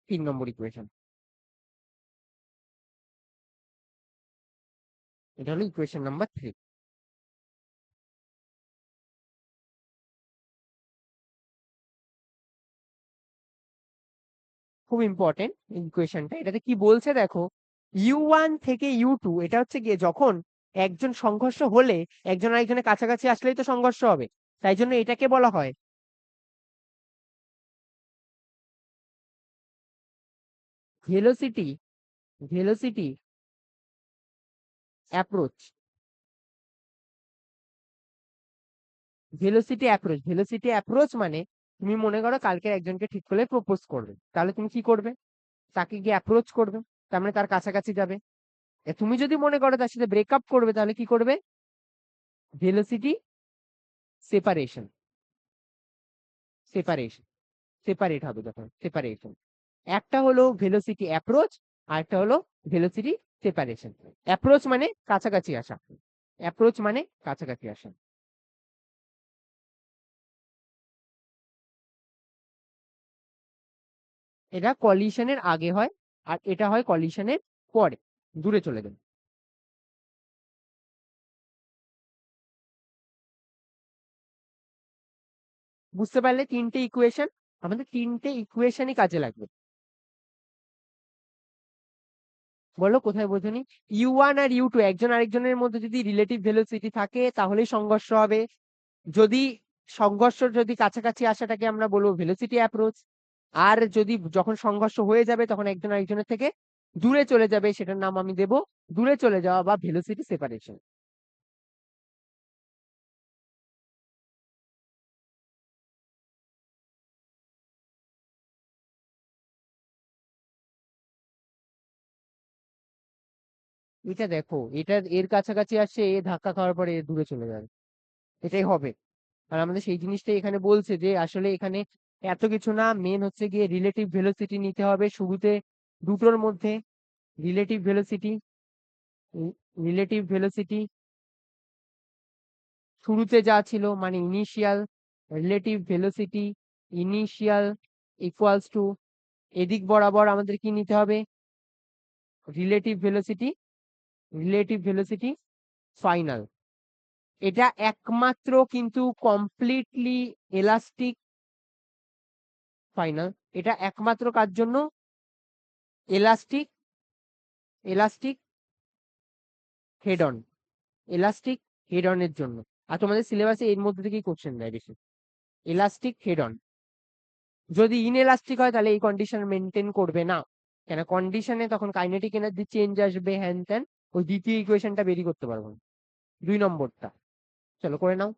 3 number equation, এটা হলো ইকুয়েশন নাম্বার 3। খুব ইম্পর্টেন্ট ইকুয়েশনটা। এটাতে কি বলছে দেখো, u1 থেকে u2, এটা হচ্ছে গিয়ে যখন একজন সংঘর্ষ হলে একজন আরেকজনের কাছাকাছি আসলেই তো সংঘর্ষ হবে, তাই জন্য এটাকে বলা হয় velocity, velocity approach, velocity approach. Velocity approach মানে তুমি মনে করো কালকে একজনকে ঠিক করলে প্রপোজ করবে, তাহলে তুমি কি করবে? তাকে গিয়ে অ্যাপ্রোচ করবে, তার মানে তার কাছাকাছি যাবে। তুমি যদি মনে করো তার সাথে ব্রেকআপ করবে, তাহলে কি করবে? ভেলোসিটি সেপারেশন, সেপারেশন, সেপারেট হবে যখন, সেপারেশন। একটা হলো ভেলোসিটি অ্যাপ্রোচ, আর একটা হলো ভেলোসিটি সেপারেশন। অ্যাপ্রোচ মানে কাছাকাছি আসা, অ্যাপ্রোচ মানে কাছাকাছি আসা। এটা কলিশনের আগে হয়, আর এটা হয় কলিশনের পরে, দূরে চলে যাবে। বুঝতে পারলে? তিনটে ইকুয়েশন, আমাদের তিনটে ইকুয়েশনই কাজে লাগবে। বলো কোথায় বোঝনি? U1 আর U2 একজন আরেকজনের মধ্যে যদি রিলেটিভ ভেলোসিটি থাকে তাহলেই সংঘর্ষ হবে। যদি সংঘর্ষ যদি কাছাকাছি আসাটাকে আমরা বলবো ভেলোসিটি অ্যাপ্রোচ। আর যদি যখন সংঘর্ষ হয়ে যাবে তখন একজন আরেকজনের থেকে দূরে চলে যাবে, সেটার নাম আমি দেব দূরে চলে যাওয়া বা ভেলোসিটি সেপারেশন। এটা দেখো, এটা এর কাছাকাছি আসছে, এ ধাক্কা খাওয়ার পরে এ দূরে চলে যাবে, এটাই হবে। আর আমাদের সেই জিনিসটাই এখানে বলছে যে আসলে এখানে এত কিছু না, মেন হচ্ছে গিয়ে রিলেটিভ ভেলোসিটি নিতে হবে শুরুতে দুটোর মধ্যে। রিলেটিভ ভেলোসিটি, রিলেটিভ ভেলোসিটি শুরুতে যা ছিল মানে initial, relative velocity initial equals to এদিক বরাবর আমাদের কি নিতে হবে, relative velocity, relative velocity final. এটা একমাত্র কিন্তু কমপ্লিটলি এলাস্টিক ফাইনাল। এটা একমাত্র কার জন্য? Elastic, elastic head on, elastic head অনের জন্য। আর তোমাদের সিলেবাসে এর মধ্যে থেকেই কোশ্চেন দেয় বেশি, এলাস্টিক হেড অন। যদি ইনএলাস্টিক হয় তাহলে এই কন্ডিশন মেনটেন করবে না, কেন কন্ডিশনে তখন কাইনেটিক এনার্জি চেঞ্জ আসবে, হ্যান ত্যান, ওই দ্বিতীয় ইকুয়েশনটা বেরিয়ে করতে পারবো না, 2 নম্বরটা। চলো করে নাও।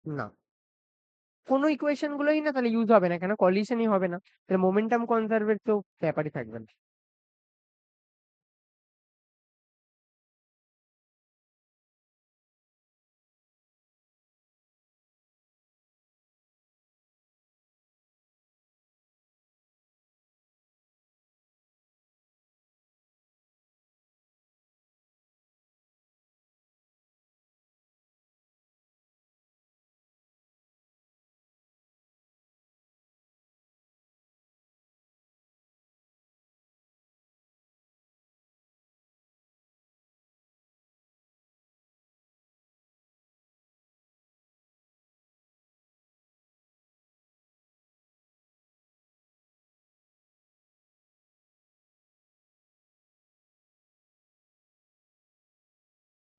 না, কোনো ইকুয়েশন গুলোই না তাহলে ইউজ হবে না, কেন কলিশনই হবে না, তাহলে মোমেন্টাম কনজার্ভের তো ব্যাপারই থাকবে না।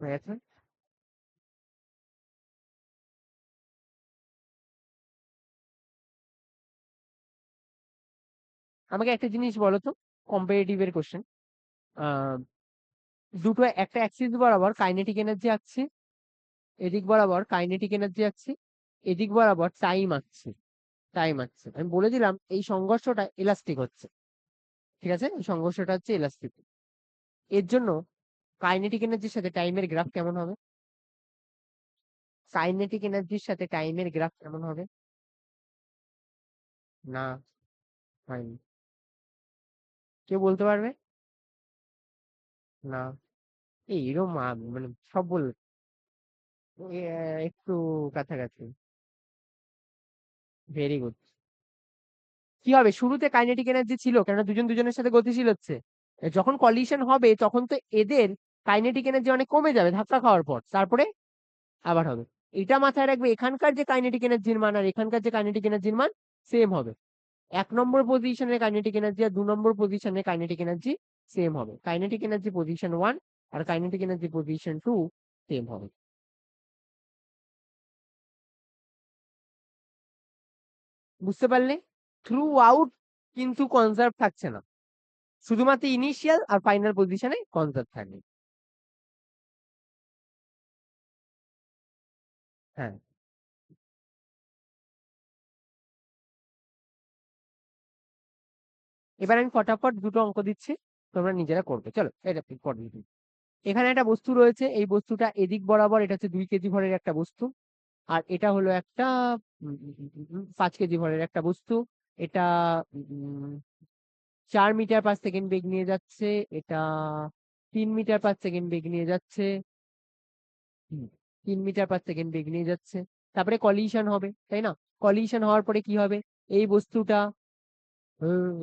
হয়ে গেছে? আমাকে একটা জিনিস বলো তো, কম্পারেটিভ এর কোশ্চেন, আহ দুটো একটা অ্যাক্সিস বরাবর কাইনেটিক এনার্জি আসছে, এদিক বরাবর কাইনেটিক এনার্জি আসছে, এদিক বরাবর টাইম আসছে, টাইম আসছে, আমি বলে দিলাম এই সংঘর্ষটা ইলাস্টিক হচ্ছে, ঠিক আছে, এই সংঘর্ষটা হচ্ছে ইলাস্টিক। এর জন্য কাইনেটিক এনার্জির সাথে টাইমের গ্রাফ কেমন হবে? কাইনেটিক এনার্জির সাথে টাইমের গ্রাফ কেমন হবে? না, হয়নি। কেউ বলতে পারবে? না, এইরকম মানে সব বলবে, একটু কাছাকাছি। Very good. কি হবে, শুরুতে কাইনেটিক এনার্জি ছিল, কেননা দুজন দুজনের সাথে গতিশীল হচ্ছে। যখন কলিশন হবে তখন তো এদের কাইনেটিক এনার্জি অনেক কমে যাবে ধাক্কা খাওয়ার পর, তারপরে আবার হবে। এটা মাথায় রাখবে, এখানকার যে কাইনেটিক এনার্জির মান আর এখানকার যে কাইনেটিক এনার্জির মান সেম হবে। 1 নম্বর পজিশনের কাইনেটিক এনার্জি আর 2 নম্বর পজিশনের কাইনেটিক এনার্জি সেম হবে। কাইনেটিক এনার্জি পজিশন 1 আর কাইনেটিক এনার্জি পজিশন 2 সেম হবে। বুঝতে পারলে? থ্রু আউট কিন্তু কনজার্ভ থাকছে না, শুধুমাত্র ইনিশিয়াল আর ফাইনাল পজিশনে কনজার্ভ থাকবে। হ্যাঁ, এবার আমি ফটাফট দুটো অঙ্ক দিচ্ছি, তোমরা নিজেরা করবে, চলো এটা পরে দিই। এখানে একটা বস্তু রয়েছে, এই বস্তুটা এদিক বরাবর, এটা হচ্ছে 2 কেজি ভরের একটা বস্তু, আর এটা হলো একটা 5 কেজি ভরের একটা বস্তু। এটা 4 মিটার/সেকেন্ড বেগ নিয়ে যাচ্ছে, এটা 3 মিটার/সেকেন্ড বেগ নিয়ে যাচ্ছে, 3 মিটার/সেকেন্ড বেগ নিয়ে যাচ্ছে। তারপরে কলিশন হবে, তাই না? কলিশন হওয়ার পরে কি হবে, এই বস্তুটা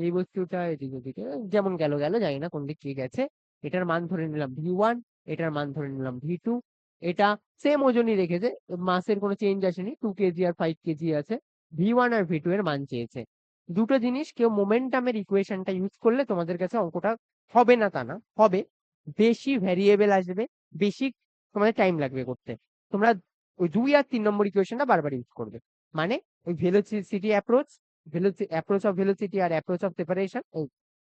এই বস্তুটা এদিক ওদিকে যেমন গেল গেল, জানি না কোন দিক দিয়ে গেছে, এটার মান ধরে নিলাম V1, এটার মান ধরে নিলাম ভি2। এটা সেম ওজনই রেখেছে, মাসের কোনো চেঞ্জ আসেনি, 2 কেজি আর 5 কেজি আছে। ভি1 আর ভি2 এর মান চেয়েছে। দুটো জিনিস, কেউ মোমেন্টামের ইকুয়েশনটা ইউজ করলে তোমাদের কাছে অঙ্কটা হবে না তা না, হবে। বেশি ভ্যারিয়েবল আসবে, বেশি তোমাদের টাইম লাগবে করতে। তোমরা ওই 2 আর 3 নম্বর ইকুয়েশনটা বারবার ইউজ করবে। মানে ওই velocity approach, approach of velocity আর approach of separation,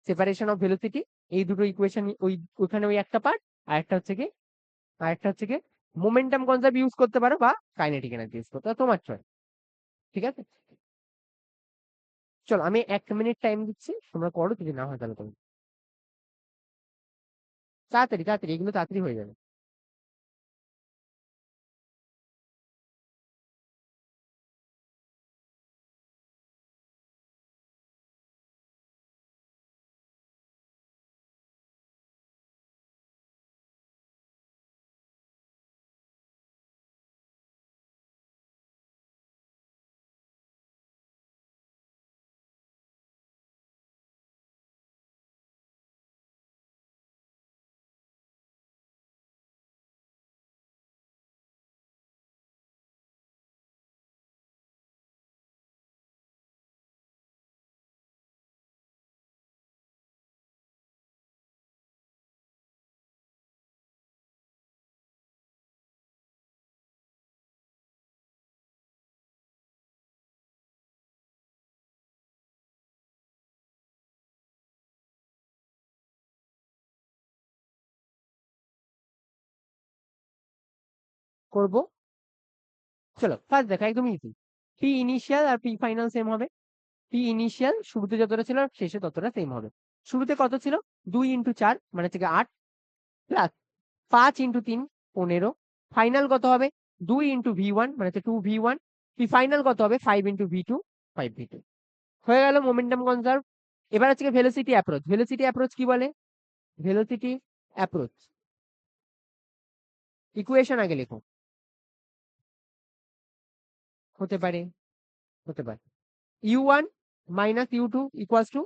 separation of velocity, এই দুটো ইকুয়েশন ওইখানে ওই একটা পার্ট। আর একটা হচ্ছে কি, আর একটা হচ্ছে কি মোমেন্টাম কনসেপ্ট ইউজ করতে পারো বা কাইনেটিক এনার্জি ইউজ করতে পারো, তোমার চয়েস। ঠিক আছে, চলো আমি 1 মিনিট টাইম দিচ্ছি, তোমরা করো, যদি না হয় তাহলে করো। তাড়াতাড়ি তাড়াতাড়ি, এগুলো তাড়াতাড়ি হয়ে যাবে। করবো, চলো ফার্স্ট দেখা একদম ইজি। পি ইনিশিয়াল আর পি ফাইনাল সেম হবে। পি ইনিশিয়াল শুরুতে যতটা ছিল আর শেষে ততটা সেম হবে। শুরুতে কত ছিল, 2 × 4 মানে হচ্ছে 8, প্লাস 5 × 3 15। ফাইনাল কত হবে, 2 × V1 মানে হচ্ছে 2V1। পি ফাইনাল কত হবে, 5 × V2 5V2। হয়ে গেল মোমেন্টাম কনজার্ভ। এবার হচ্ছে ভেলোসিটি অ্যাপ্রোচ। ভেলোসিটি অ্যাপ্রোচ কি বলে, ভেলোসিটি অ্যাপ্রোচ ইকুয়েশন আগে লেখো। হতে পারে, হতে পারে U1 minus U2 equals to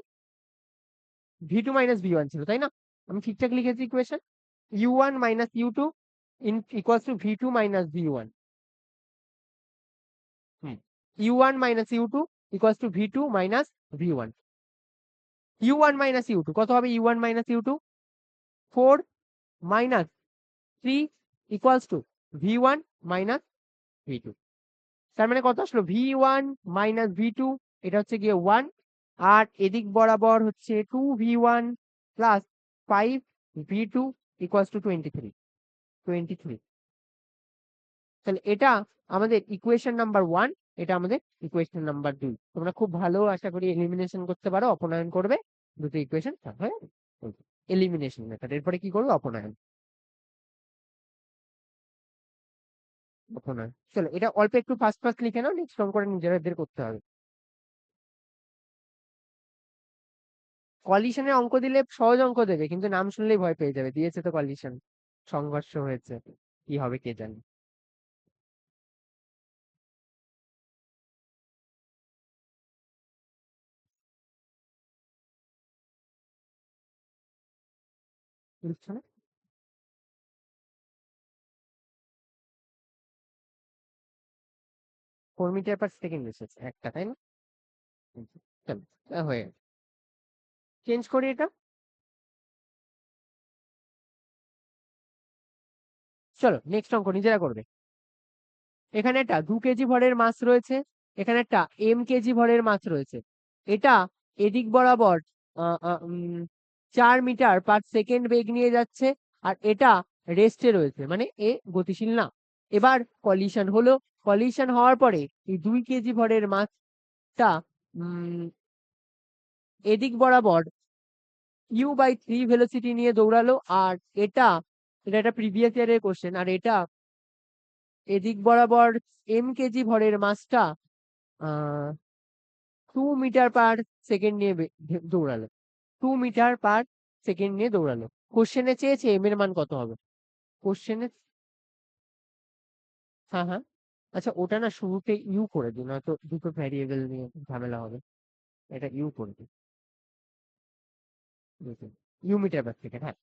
V2 minus V1 ছিল, তাই না? আমি ঠিকঠাক লিখেছি equation. U1 minus U2 equals to V2 minus V1। Hmm, U1 minus U2 equals to V2 minus V1। U1 minus U2 কত হবে, U1 minus U2 4 minus 3 equals to V1 minus V2। তার মানে কত আসলো, V1 মাইনাস V2, এটা হচ্ছে গিয়ে 1। আর এদিক বরাবর হচ্ছে 2V1 plus 5V2 equals to 23। তাহলে এটা আমাদের ইকুয়েশন নাম্বার 1, এটা আমাদের ইকুয়েশন নাম্বার 2। তোমরা খুব ভালো আশা করি এলিমিনেশন করতে পারো, অপনয়ন করবে দুটো ইকুয়েশন হয়ে এলিমিনেশন মেথড। এরপরে কি করবে, অপনয়ন। অপনয়ন, চলো এটা অল্প একটু ফাস্ট ফাস্ট লিখে নাও, নেক্সট অঙ্কটা নিজেদের করতে হবে। কলিশনে অঙ্ক দিলে সহজ অঙ্ক দেবে, কিন্তু নাম শুনলেই ভয় পেয়ে যাবে, দিয়েছে তো কলিশন, সংঘর্ষ হয়েছে, কি হবে কে জানে। বুঝছো না? 4 মিটার/সেকেন্ড এসেছে একটা, তাই না? চলো হয়ে চেঞ্জ করি এটা। চলো নেক্সট অঙ্ক নিজেরা করবে। এখানে একটা 2 কেজি ভরের মাছ রয়েছে, এখানে একটা m কেজি ভরের মাছ রয়েছে। এটা এদিক বরাবর 4 মিটার/সেকেন্ড বেগ নিয়ে যাচ্ছে, আর এটা রেস্টে রয়েছে, মানে এ গতিশীল না। এবার কলিশন হলো, কলিশন হওয়ার পরে এই 2 কেজি ভরের মাছটা এদিক বরাবর U/3 ভেলোসিটি নিয়ে দৌড়ালো। আর এটা এটা একটা প্রিভিয়াস ইয়ারের কোশ্চেন। আর এটা এদিক বরাবর m কেজি ভরের মাছটা 2 মিটার/সেকেন্ড নিয়ে দৌড়ালো। 2 মিটার/সেকেন্ড নিয়ে দৌড়ালো। কোশ্চেনে চেয়েছে এম এর মান কত হবে। কোশ্চেনে, হ্যাঁ হ্যাঁ, আচ্ছা ওটা না শুরুতে ইউ করে দিই, নয়তো দুটো ভ্যারিয়েবল নিয়ে ঝামেলা হবে। এটা ইউ করে দিই, ইউ মিটার/সেকেন্ড। হ্যাঁ,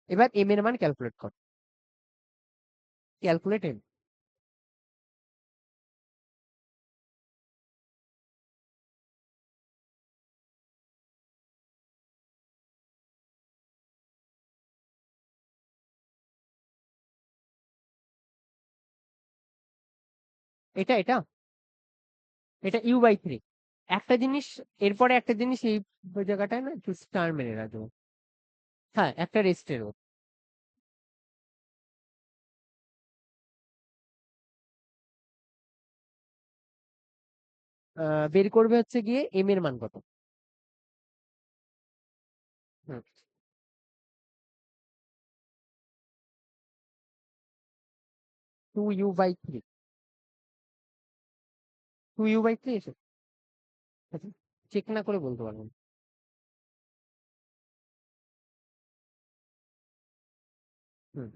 এবার এম এর মান ক্যালকুলেট কর। Calculate m। এটা এটা এটা u/3। একটা জিনিস, এরপরে একটা জিনিস এই জায়গাটায় না একটু স্টার মেরে রাখবো। হ্যাঁ, একটা রেস্টেরও বের করবে হচ্ছে গিয়ে m এর মান কত। হুম, 2u/3। 2u/3 এসে চেক না করে বলতে পারবো না। হুম,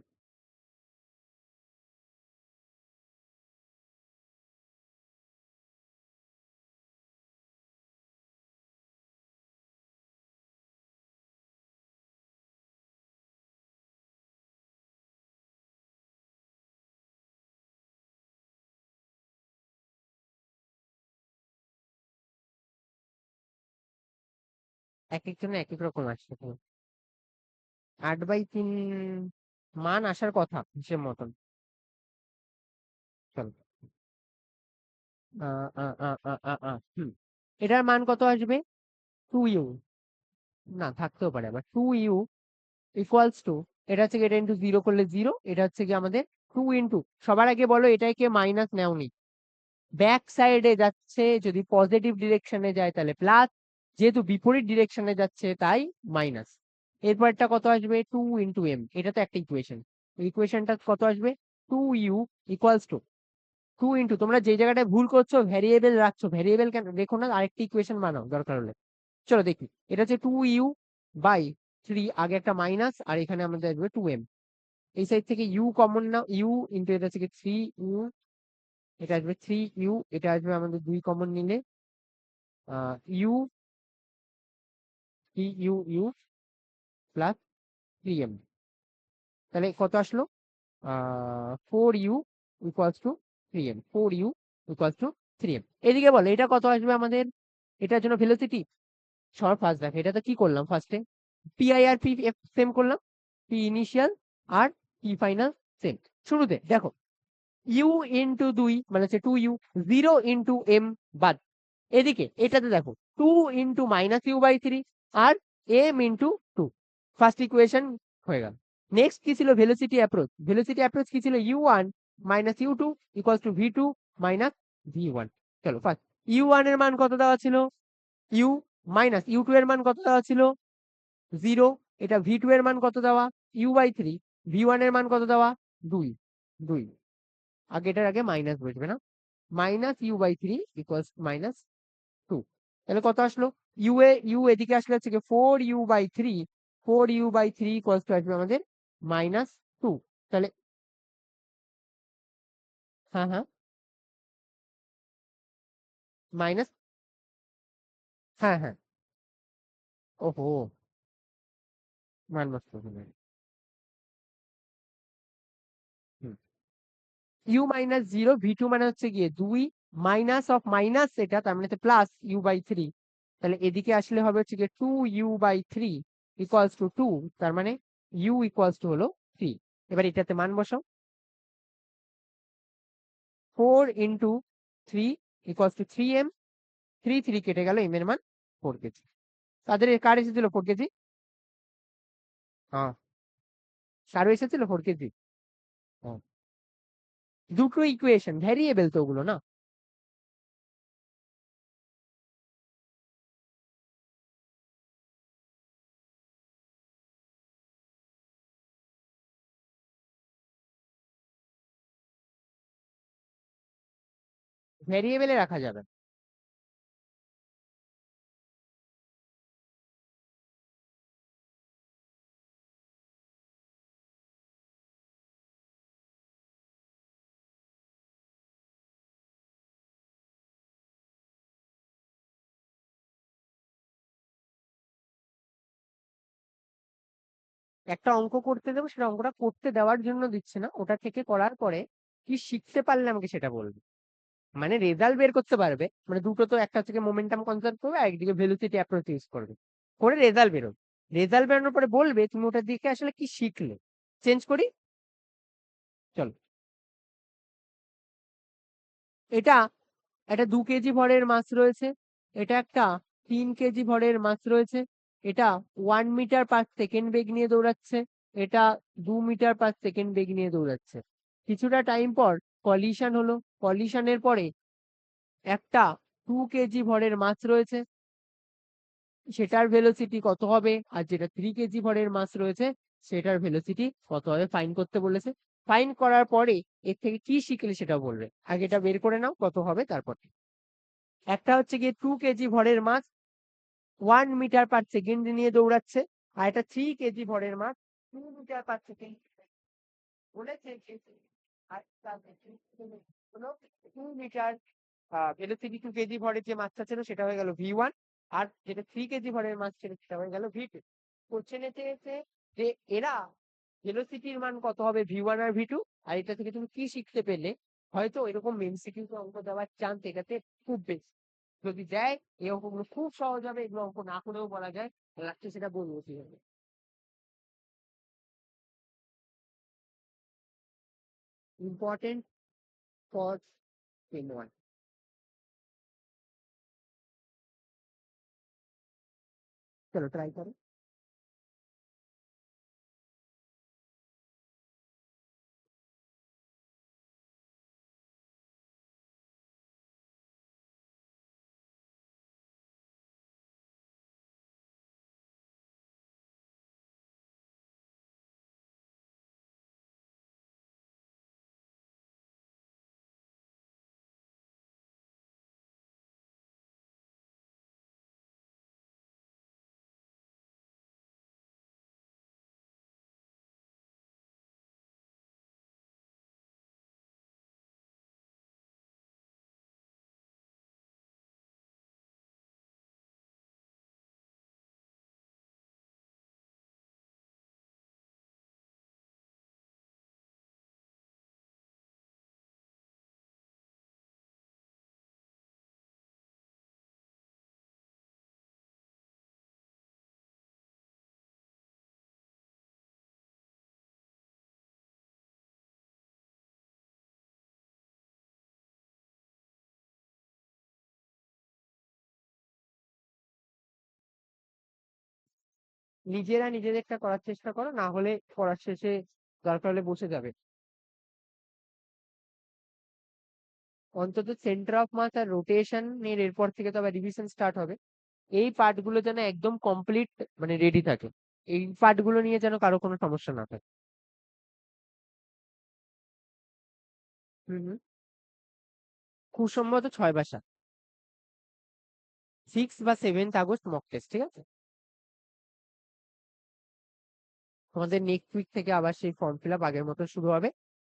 1 একজনের 1 এক রকম আসছে তো। 8/3 মান আসার কথা হিসেব মতন। চলো, হুম, এটার মান কত আসবে? 2u, না থাকতেও পারে আবার 2u ইকুয়ালস টু, এটা হচ্ছে গিয়ে এটা ইন্টু জিরো করলে জিরো, এটা হচ্ছে কি আমাদের 2 ইন্টু, সবার আগে বলো এটাকে মাইনাস নেওনি, ব্যাক সাইডে যাচ্ছে, যদি পজিটিভ ডিরেকশনে যায় তাহলে প্লাস, যেহেতু বিপরীত ডিরেকশনে যাচ্ছে তাই মাইনাস। এরপরটা কত আসবে? 2 ইন্টু m, এটা তো একটা ইকুয়েশন। ইকুয়েশনটা কত আসবে? 2u ইকুয়ালস টু 2 ইন্টু, তোমরা যে জায়গাটায় ভুল করছো ভ্যারিয়েবল রাখছো, ভ্যারিয়েবল কেন রেখো না, আরেকটা ইকুয়েশন বানাও দরকার হলে। চলো দেখি, এটা হচ্ছে 2u/3, আগে একটা মাইনাস আর এখানে আমাদের আসবে 2m। এই সাইড থেকে ইউ কমন নাও, ইউ ইন্টু এটা হচ্ছে 3u, এটা আসবে 3u, এটা আসবে আমাদের 2 কমন নিলে ইউ, 3u প্লাস 3m, তাহলে কত আসলো? 4u equals to 3m, 4u equals to 3m। এদিকে বলে এটা কত আসবে আমাদের, এটার জন্য ভেলোসিটি। সবার ফার্স্ট দেখো এটা তো কি করলাম, ফার্স্টে পিআই আর পি সেম করলাম, পি ইনিশিয়াল আর পি ফাইনাল সেম। শুরুতে দেখো ইউ ইন্টু 2 মানে হচ্ছে 2u, 0 ইন্টু m বাদ, এদিকে এটাতে দেখো 2 ইন্টু -u/3 আর m ইন্টু 2, ফার্স্ট ইকুয়েশন হয়ে গেল। নেক্সট কি ছিল? Velocity approach. ভেলোসিটি অ্যাপ্রোচ কি ছিল? u1 - u2 equals to v2 - v1। চলো ফার্স্ট u1 এর মান কত দেওয়া ছিল? ইউ মাইনাস u2 এর মান কত দেওয়া ছিল? 0। এটা v2 এর মান কত দেওয়া? u/3। v1 এর মান কত দেওয়া? 2, 2। আগে এটার আগে মাইনাস বসবে না, -u/3 ইকুয়ালস -2। তাহলে কত আসলো? ইউ এদিকে আসলে হচ্ছে কি 4u/3, 4u/3 ইকুয়ালস টু আসবে আমাদের -2। তাহলে হ্যাঁ হ্যাঁ, মাইনাস, হ্যাঁ হ্যাঁ, ওহো, মান নষ্ট হবে। u-0, v2 মানে হচ্ছে গিয়ে 2, মাইনাস অফ মাইনাস এটা তার মানে প্লাস u/3, তাহলে এদিকে আসলে হবে হচ্ছে গিয়ে 2u/3 ইকুয়ালস টু 2, তার মানে u ইকুয়ালস টু হলো 3। এবার এটাতে মান বসাও, 4 ইন্টু 3 ইকুয়ালস টু 3m, 3 কেটে গেল, m এর মান 4 কেজি। তাদের কার এসেছিল 4 কেজি? হ্যাঁ, কারো এসেছিল 4 কেজি। দুটো ইকুয়েশন ভ্যারিয়েবল তো ওগুলো না। ভ্যারিয়েবলে রাখা যাবে। একটা অঙ্ক করতে দেবো, সেটা অঙ্কটা করতে দেওয়ার জন্য দিচ্ছে না, ওটা থেকে করার পরে কি শিখতে পারলে আমাকে সেটা বলবে। মানে রেজাল্ট বের করতে পারবে, মানে দুটো তো, একটা থেকে মোমেন্টাম কনজার্ভ করবে আর একদিকে ভেলোসিটি অ্যাপ্রোচ ইউজ করবে, করে রেজাল্ট বেরোবে। রেজাল্ট বেরোনোর পরে বলবে তুমি ওটা দিকে আসলে কি শিখলে। চেঞ্জ করি, চলো। এটা একটা 2 কেজি ভরের মাছ রয়েছে, এটা একটা 3 কেজি ভরের মাছ রয়েছে, এটা 1 মিটার পার সেকেন্ড বেগ নিয়ে দৌড়াচ্ছে, এটা 2 মিটার পার সেকেন্ড বেগ নিয়ে দৌড়াচ্ছে। কিছুটা টাইম পর কলিশন হলো, কলিশনের পরে একটা 2 কেজি ভরের মাছ রয়েছে, সেটার ভেলোসিটি কত হবে, আর যেটা 3 কেজি ভরের মাছ রয়েছে সেটার ভেলোসিটি কত হবে ফাইন করতে বলেছে। ফাইন করার পরে এর থেকে কি শিখলে সেটা বলবে, আগে এটা বের করে নাও কত হবে তারপর। একটা হচ্ছে গিয়ে 2 কেজি ভরের মাছ 1 মিটার পার সেকেন্ড নিয়ে দৌড়াচ্ছে, আর এটা 3 কেজি ভরের মাছ 2 মিটার পার সেকেন্ড বলেছে আর তার হলো 2 মিটার। ভেলোসিটি 2 কেজি ভরের যে মাছটা ছিল সেটা হয়ে গেল V1, আর যেটা 3 কেজি ভরের মাছ ছিল সেটা হয়ে গেল V2। কোশ্চেনে চেয়েছে যে এরা ভেলোসিটির মান কত হবে V1 আর V2, আর এটা থেকে তুমি কি শিখতে পেলে। হয়তো এরকম MCQ অঙ্ক দেওয়ার চান্স এটাতে খুব বেশি। যদি দেয় এই অঙ্কগুলো খুব সহজ হবে, এগুলো অঙ্ক না করেও বলা যায়, লাস্টে সেটা বলবো কি হবে। Important for pen 1। চলো ট্রাই করো। নিজেরা নিজেদেরটা করার চেষ্টা করো, না হলে পড়ার শেষে দরকার হলে বসে যাবে। অন্তত সেন্টার অফ মাস আর রোটেশন এর এরপর থেকে তো আবার রিভিশন স্টার্ট হবে। এই পার্ট গুলো যেন একদম কমপ্লিট, মানে রেডি থাকে, এই পার্ট গুলো নিয়ে যেন কারো কোনো সমস্যা না থাকে। হুম হুম। খুব সম্ভবত 6 বা 7, 6 বা 7 আগস্ট মক টেস্ট, ঠিক আছে। তোমাদের নেক্সট উইক থেকে আবার সেই ফর্ম ফিল আপ আগের মতো শুরু হবে।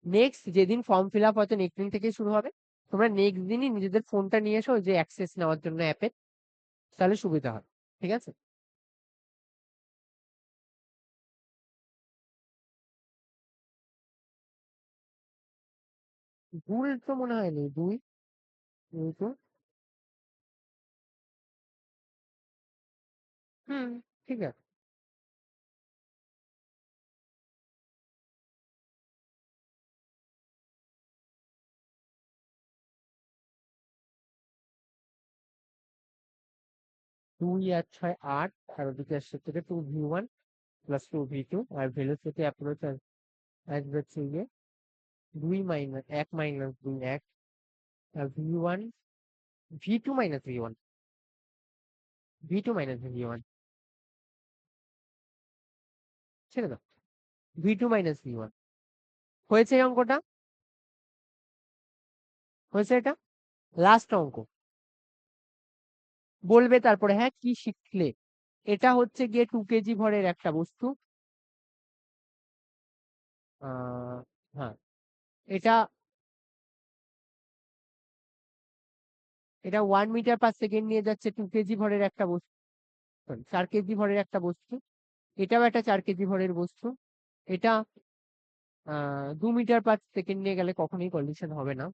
নেক্সট যেদিন ফর্ম ফিল আপ হয়তো নেক্সট দিন থেকে শুরু হবে, তোমরা নেক্সট দিনই নিজেদের ফোনটা নিয়ে এসো যে অ্যাক্সেস নেওয়ার জন্য অ্যাপের, তাহলে সুবিধা হয়, ঠিক আছে। ভুল তো মনে হয় নেই, দুই, এই তো। হুম, ঠিক আছে। 2 আর 6 8, আর ওদিকে আসছে থেকে 2V1 প্লাস 2V2, আর ভেলোসিটি অ্যাপ্রোচ আসবে হচ্ছে গিয়ে 2 - 1 - 2 1, আর V2 - V1 ছেড়ে দাও, V2 - V1 হয়েছে এই অঙ্কটা, হয়েছে এটা লাস্ট অঙ্ক। বলবে তারপরে হ্যাঁ কি শিখলে। এটা হচ্ছে গিয়ে 2 কেজি ভরের একটা বস্তু। হ্যাঁ, এটা এটা 1 মিটার পার সেকেন্ড নিয়ে যাচ্ছে 2 কেজি ভরের একটা বস্তু, 4 কেজি ভরের একটা বস্তু। এটাও একটা 4 কেজি ভরের বস্তু। এটা 2 মিটার পার সেকেন্ড নিয়ে গেলে কখনোই কলিশন হবে না।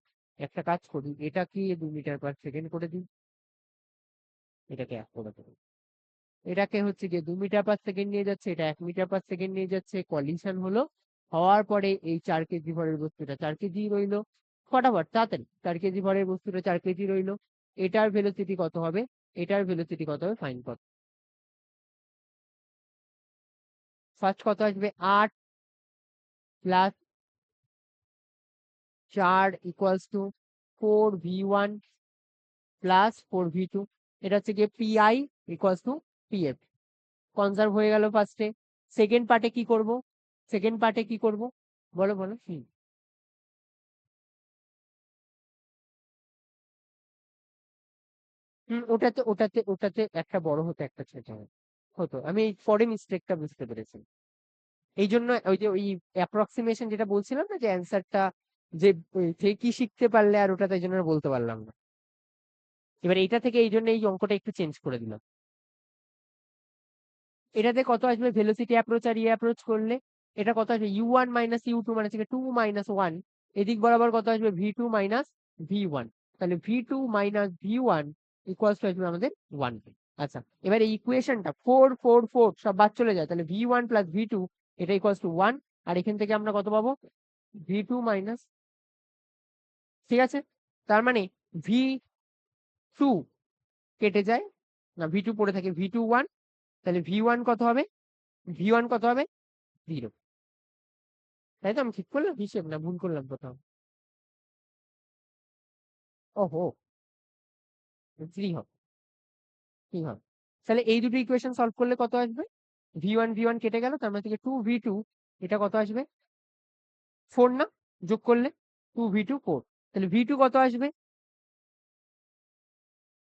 একটা কাজ করি, এটা কি 2 মিটার পার সেকেন্ড করে দিই, এটাকে 1 করে দেবো। এটাকে হচ্ছে গিয়ে 2 মিটার পার সেকেন্ড নিয়ে যাচ্ছে, এটা 1 মিটার পার সেকেন্ড নিয়ে যাচ্ছে, কলিশন হলো। হওয়ার পরে এই 4 কেজি ভরের বস্তুটা 4 কেজি রইলো। ফটাফট তাড়াতাড়ি, 4 কেজি ভরের বস্তুটা 4 কেজি রইলো। এটার ভেলোসিটি কত হবে? এটার ভেলোসিটি কত হবে? ফাইন কত? ফার্স্ট কত আসবে? 8 plus 4 equals to 4v1 plus 4v2। এটা হচ্ছে গিয়ে PI equals to PF. Conserve হয়ে গেল ফার্স্টে। সেকেন্ড পার্টে কি করব? সেকেন্ড পার্টে কি করব? বলো বলো। ওটাতে ওটাতে ওটাতে একটা বড় হতো, একটা ছোট হতো। আমি এই পরে মিস্টেকটা বুঝতে পেরেছি। এই জন্য ওই যে ওই অ্যাপ্রক্সিমেশন যেটা বলছিলাম না, যে অ্যান্সারটা যে সে কি শিখতে পারলে আর ওটা তাই জন্য আর বলতে পারলাম না। এবার এইটা থেকে এই জন্য এই অঙ্কটা একটু চেঞ্জ করে দিলাম। এটাতে কত আসবে? ভেলোসিটি অ্যাপ্রোচ আর অ্যাপ্রোচ করলে এটা কত আসবে? u1 মাইনাস u2 মানে হচ্ছে 2 মাইনাস 1। এদিক বরাবর কত আসবে? v2 minus v1। তাহলে v2 minus v1 equals to আসবে আমাদের 1। আচ্ছা, এবার এই ইকুয়েশনটা 4 4 4 সব বাদ চলে যায়, তাহলে v1 প্লাস v2 এটা ইকুয়ালস টু 1। আর এখান থেকে আমরা কত পাবো? v2 মাইনাস, ঠিক আছে, তার মানে v2 কেটে যায়, না v2 পড়ে থাকে, v2 1। তাহলে v1 কত হবে? v1 কত হবে? 0। তাই তো? আমি ঠিক করলাম হিসেব, না ভুল করলাম কোথাও? ওহো, 3 হবে। ঠিক হবে। তাহলে এই দুটো ইকুয়েশন সলভ করলে কত আসবে? v1 কেটে গেল, তার মানে থেকে 2v2, এটা কত আসবে? 4 না? যোগ করলে 2v2 4। তাহলে v2 কত আসবে?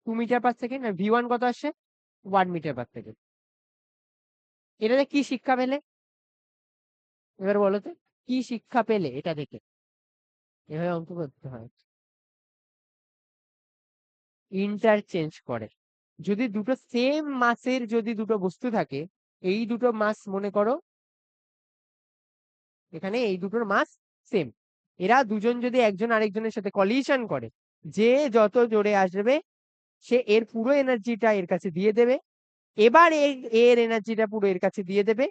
2 মিটার পার সেকেন্ড। আর v1 কত আসছে? 1 মিটার পার সেকেন্ড। এটাতে কি শিক্ষা পেলে? এবার বলো তো, কি শিক্ষা পেলে এটা থেকে? এভাবে অঙ্ক করতে হয়, ইন্টারচেঞ্জ করে। যদি দুটো সেম মাসের যদি দুটো বস্তু থাকে, এই দুটো মাস মনে করো, এখানে এই দুটোর মাস সেম, এরা দুজন যদি একজন আরেকজনের সাথে কলিশন করে, যে যত জোরে আসবে সে এর পুরো এনার্জিটা এর কাছে দিয়ে দেবে। এবার এর এনার্জিটা পুরো এর কাছে দিয়ে দেবে।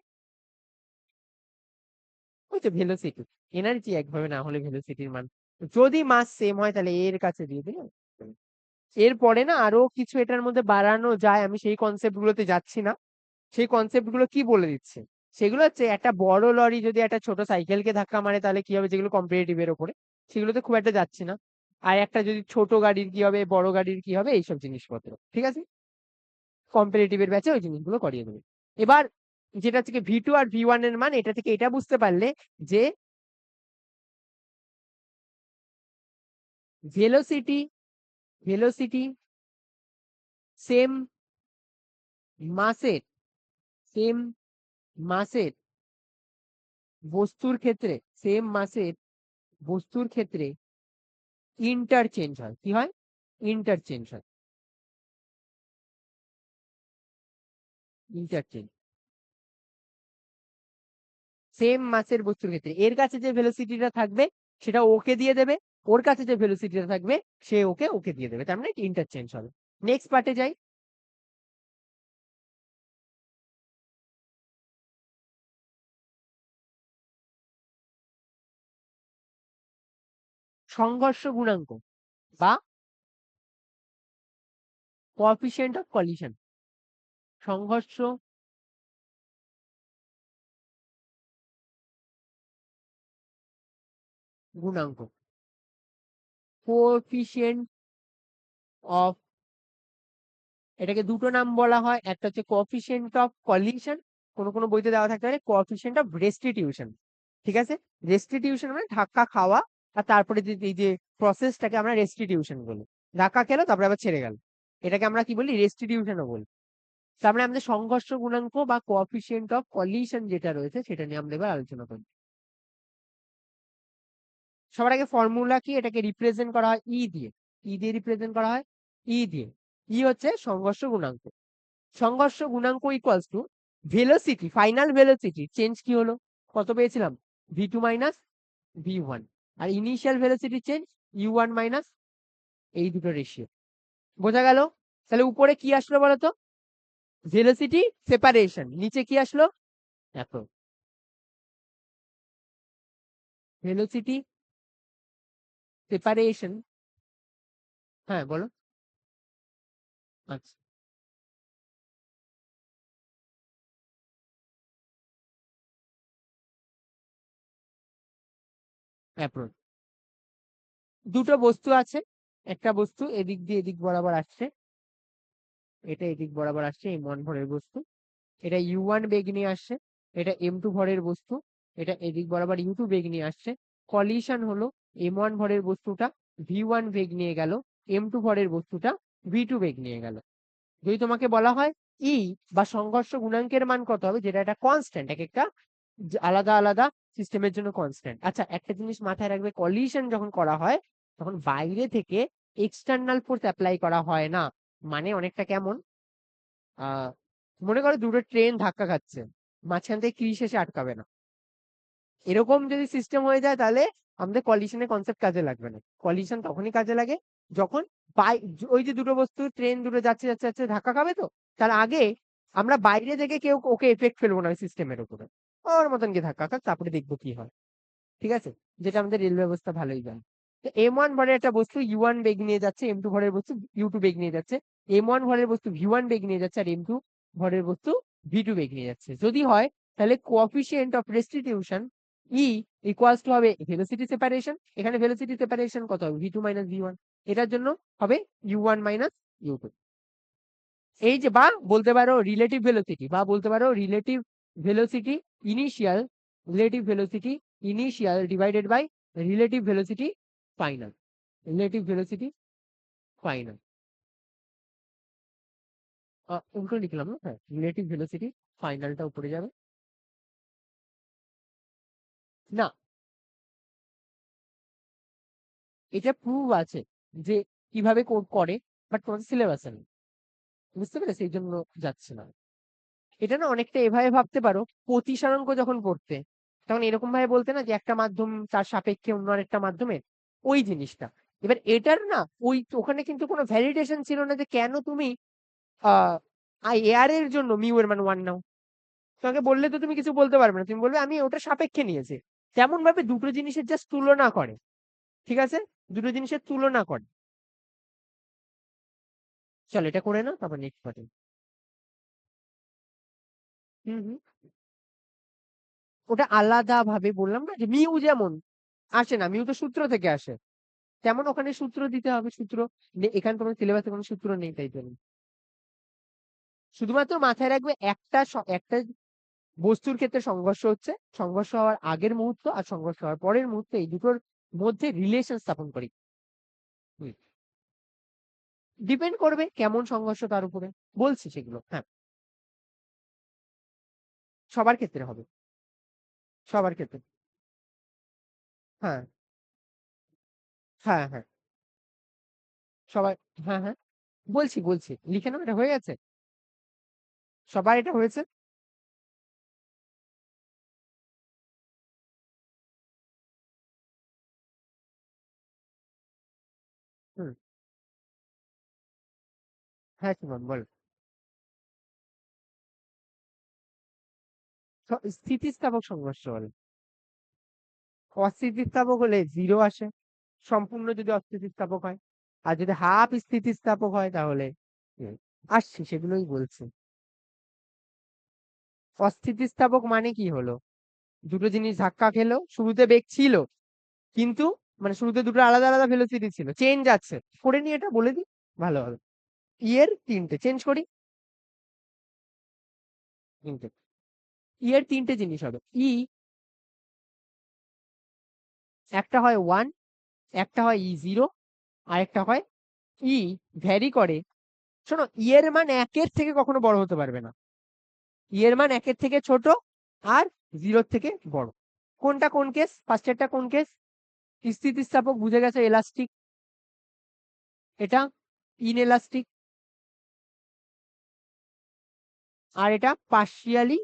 ওই তো ভেলোসিটি, এনার্জি একভাবে না হলে ভেলোসিটির মান, যদি মাস সেম হয় তাহলে এর কাছে দিয়ে দিল। এরপরে না আরো কিছু এটার মধ্যে বাড়ানো যায়, আমি সেই কনসেপ্ট গুলোতে যাচ্ছি না। সেই কনসেপ্ট গুলো কি বলে দিচ্ছে, সেগুলো হচ্ছে একটা বড় লরি যদি একটা ছোট সাইকেলকে ধাক্কা মারে তাহলে কি হবে, যেগুলো কম্পারেটিভ এর উপরে, সেগুলোতে খুব একটা যাচ্ছি না। আর একটা যদি ছোট গাড়ির কি হবে, বড় গাড়ির কি হবে, এইসব জিনিসপত্র, ঠিক আছে, কম্পারেটিভ এর ব্যাচে ওই জিনিসগুলো করিয়ে দেবে। এবার যেটা থেকে v2 আর v1 এর মান, এটা থেকে এটা বুঝতে পারলে যে ভেলোসিটি ভেলোসিটি সেম মাসের সেম মাসের বস্তুর ক্ষেত্রে, সেম মাসের বস্তুর ক্ষেত্রে ইন্টারচেঞ্জ হয়। কি হয়? ইন্টারচেঞ্জ হয়। ইন্টারচেঞ্জ সেম মাসের বস্তুর ক্ষেত্রে এর কাছে যে ভেলোসিটিটা থাকবে সেটা ওকে দিয়ে দেবে, ওর কাছে যে ভেলোসিটিটা থাকবে সে ওকে ওকে দিয়ে দেবে, তার মানে ইন্টারচেঞ্জ হবে। নেক্সট পার্টে যাই। সংঘর্ষ গুণাঙ্ক বা কোএফিসিয়েন্ট অফ কলিশন। সংঘর্ষ গুণাঙ্ক, কোএফিসিয়েন্ট অফ, এটাকে দুটো নাম বলা হয়, একটা হচ্ছে কোএফিসিয়েন্ট অফ কলিশন, কোনো কোনো বইতে দেওয়া থাকতে পারে কোএফিসিয়েন্ট অফ রেস্টিটিউশন। ঠিক আছে, রেস্টিটিউশন মানে ধাক্কা খাওয়া, আর তারপরে এই যে প্রসেসটাকে আমরা রেস্টিটিউশন বলি। ধাক্কা খেলো তারপরে আবার ছেড়ে গেল, এটাকে আমরা কি বলি? রেস্টিটিউশনও বলি। তারপরে আমাদের সংঘর্ষ গুণাঙ্ক বা কোএফিসিয়েন্ট অফ কলিশন যেটা রয়েছে সেটা নিয়ে আমরা এবার আলোচনা করি। সবার আগে ফর্মুলা কি, এটাকে রিপ্রেজেন্ট করা হয় ই দিয়ে। রিপ্রেজেন্ট করা হয় ই দিয়ে। ই হচ্ছে সংঘর্ষ গুণাঙ্ক। সংঘর্ষ গুণাঙ্ক equals to velocity, final velocity change কি হলো, কত পেয়েছিলাম, v2 মাইনাস v1, আর initial velocity change u1 minus, এই দুটো রেশিও। বোঝা গেল? তাহলে উপরে কি আসলো বলতো, ভেলোসিটি সেপারেশন, নিচে কি আসলো, দেখো ভেলোসিটি সেপারেশন। হ্যাঁ বলো। আচ্ছা, অ্যাপ্রোচ, দুটো বস্তু আছে, একটা বস্তু এদিক দিয়ে এদিক বরাবর আসছে, এটা এদিক বরাবর আসছে, m1 ভরের বস্তু, এটা u1 বেগ নিয়ে আসছে, এটা m2 ভরের বস্তু, এটা এদিক বরাবর u2 বেগ নিয়ে আসছে, কলিশন হলো, m1 ভরের বস্তুটা v1 বেগ নিয়ে গেল, m2 ভরের বস্তুটা v2 বেগ নিয়ে গেল। যদি তোমাকে বলা হয় ই বা সংঘর্ষ গুণাঙ্কের মান কত হবে, যেটা একটা কনস্ট্যান্ট, এক একটা আলাদা আলাদা সিস্টেমের জন্য কনস্ট্যান্ট। আচ্ছা, একটা জিনিস মাথায় রাখবে, কলিশন যখন করা হয় তখন বাইরে থেকে এক্সটার্নাল ফোর্স অ্যাপ্লাই করা হয় না। মানে অনেকটা কেমন, আহ মনে করো দুটো ট্রেন ধাক্কা খাচ্ছে, মাঝখান থেকে ক্রিস এসে আটকাবে না, এরকম যদি সিস্টেম হয়ে যায় তাহলে আমাদের কলিশনের কনসেপ্ট কাজে লাগবে না। কলিশন তখনই কাজে লাগে যখন ওই যে দুটো বস্তু, ট্রেন দুটো যাচ্ছে যাচ্ছে যাচ্ছে ধাক্কা খাবে, তো তার আগে আমরা বাইরে থেকে কেউ ওকে এফেক্ট ফেলবো না ওই সিস্টেমের উপরে, ওর মতন কি ধাক্কা খাক, তারপরে দেখবো কি হয়। ঠিক আছে, যেটা আমাদের রেল ব্যবস্থা ভালোই জানে। তো m1 ভরের একটা বস্তু u1 বেগ নিয়ে যাচ্ছে, m2 ভরের বস্তু u2 বেগ নিয়ে যাচ্ছে, m1 ভরের বস্তু v1 বেগ নিয়ে যাচ্ছে, আর m2 ভরের বস্তু v2 বেগ নিয়ে যাচ্ছে। যদি হয় তাহলে coefficient of restitution E equals to হবে ভেলোসিটি সেপারেশন, এখানে ভেলোসিটি সেপারেশন কত হবে, v2 মাইনাস v1, এটার জন্য হবে u1 মাইনাস u2। এই যে, বা বলতে পারো রিলেটিভ ভেলোসিটি, বা বলতে পারো relative velocity initial, relative velocity initial divided by relative velocity final, relative velocity final. উল্টো লিখলাম না, হ্যাঁ, রিলেটিভ ভেলোসিটি ফাইনালটা উপরে যাবে। না, এটা প্রুভ আছে যে কিভাবে করে, বাট তোমাদের সিলেবাসে নেই, বুঝতে পেরেছি, এই জন্য যাচ্ছে না। এটা না অনেকটা এভাবে ভাবতে পারো, প্রতিসারাঙ্ক যখন পড়তে তখন এরকম ভাবে বলতে না যে একটা মাধ্যম তার সাপেক্ষে অন্য আরেকটা মাধ্যমের, ওই জিনিসটা। এবার এটার না ওই ওখানে কিন্তু কোনো ভ্যালিডেশন ছিল না যে কেন তুমি আহ এয়ার এর জন্য মিউ এর মান 1 নাও। তোমাকে বললে তো তুমি কিছু বলতে পারবে না, তুমি বলবে আমি ওটা সাপেক্ষে নিয়েছি। তেমন ভাবে দুটো জিনিসের জাস্ট তুলনা করে, ঠিক আছে, দুটো জিনিসের তুলনা করে। চল এটা করে না, তারপর নেক্সট পার্টি। হুম হুম, ওটা আলাদা ভাবে বললাম না, যে মিউ যেমন আসে না, মিউ তো সূত্র থেকে আসে, তেমন ওখানে সূত্র দিতে হবে, সূত্র এখানে তোমার সিলেবাসে কোনো সূত্র নেই, তাই জন্য শুধুমাত্র মাথায় রাখবে একটা একটা বস্তুর ক্ষেত্রে সংঘর্ষ হচ্ছে, সংঘর্ষ হওয়ার আগের মুহূর্ত আর সংঘর্ষ হওয়ার পরের মুহূর্ত, এই দুটোর মধ্যে রিলেশন স্থাপন করি। ডিপেন্ড করবে কেমন সংঘর্ষ তার উপরে, বলছি সেগুলো, হ্যাঁ, সবার ক্ষেত্রে হবে, সবার ক্ষেত্রে। হ্যাঁ হ্যাঁ হ্যাঁ, সবাই, হ্যাঁ হ্যাঁ, বলছি বলছি, লিখে নাও, এটা হয়ে গেছে, সবার এটা হয়েছে। হুম, হ্যাঁ সুমন বল। স্থিতিস্থাপক সংঘর্ষ বলে, অস্থিতিস্থাপক হলে জিরো আসে, সম্পূর্ণ যদি অস্থিতিস্থাপক হয়, আর যদি হাফ স্থিতিস্থাপক হয় তাহলে আসছি, সেগুলোই বলছি। অস্থিতিস্থাপক মানে কি হলো, দুটো জিনিস ধাক্কা খেলো, শুরুতে বেগ ছিল কিন্তু, মানে শুরুতে দুটো আলাদা আলাদা ভেলোসিটি ছিল, চেঞ্জ আছে, করে নিয়ে এটা বলে দিই ভালো হবে। ই এর তিনটে চেঞ্জ করি, তিনটে, ই এর তিনটে জিনিস হবে, ই একটা হয় 1, একটা হয় ই 0, আর একটা হয় ই ভ্যারি করে। শোনো, ই এর মান 1-এর থেকে কখনো বড় হতে পারবে না, ই এর মান 1-এর থেকে ছোট, আর 0-র থেকে বড়। কোনটা কোন কেস, ফার্স্টেরটা কোন কেস, স্থিতিস্থাপক বুঝে গেছে, এলাস্টিক, এটা ইনএলাস্টিক। আর এটা পার্শিয়ালি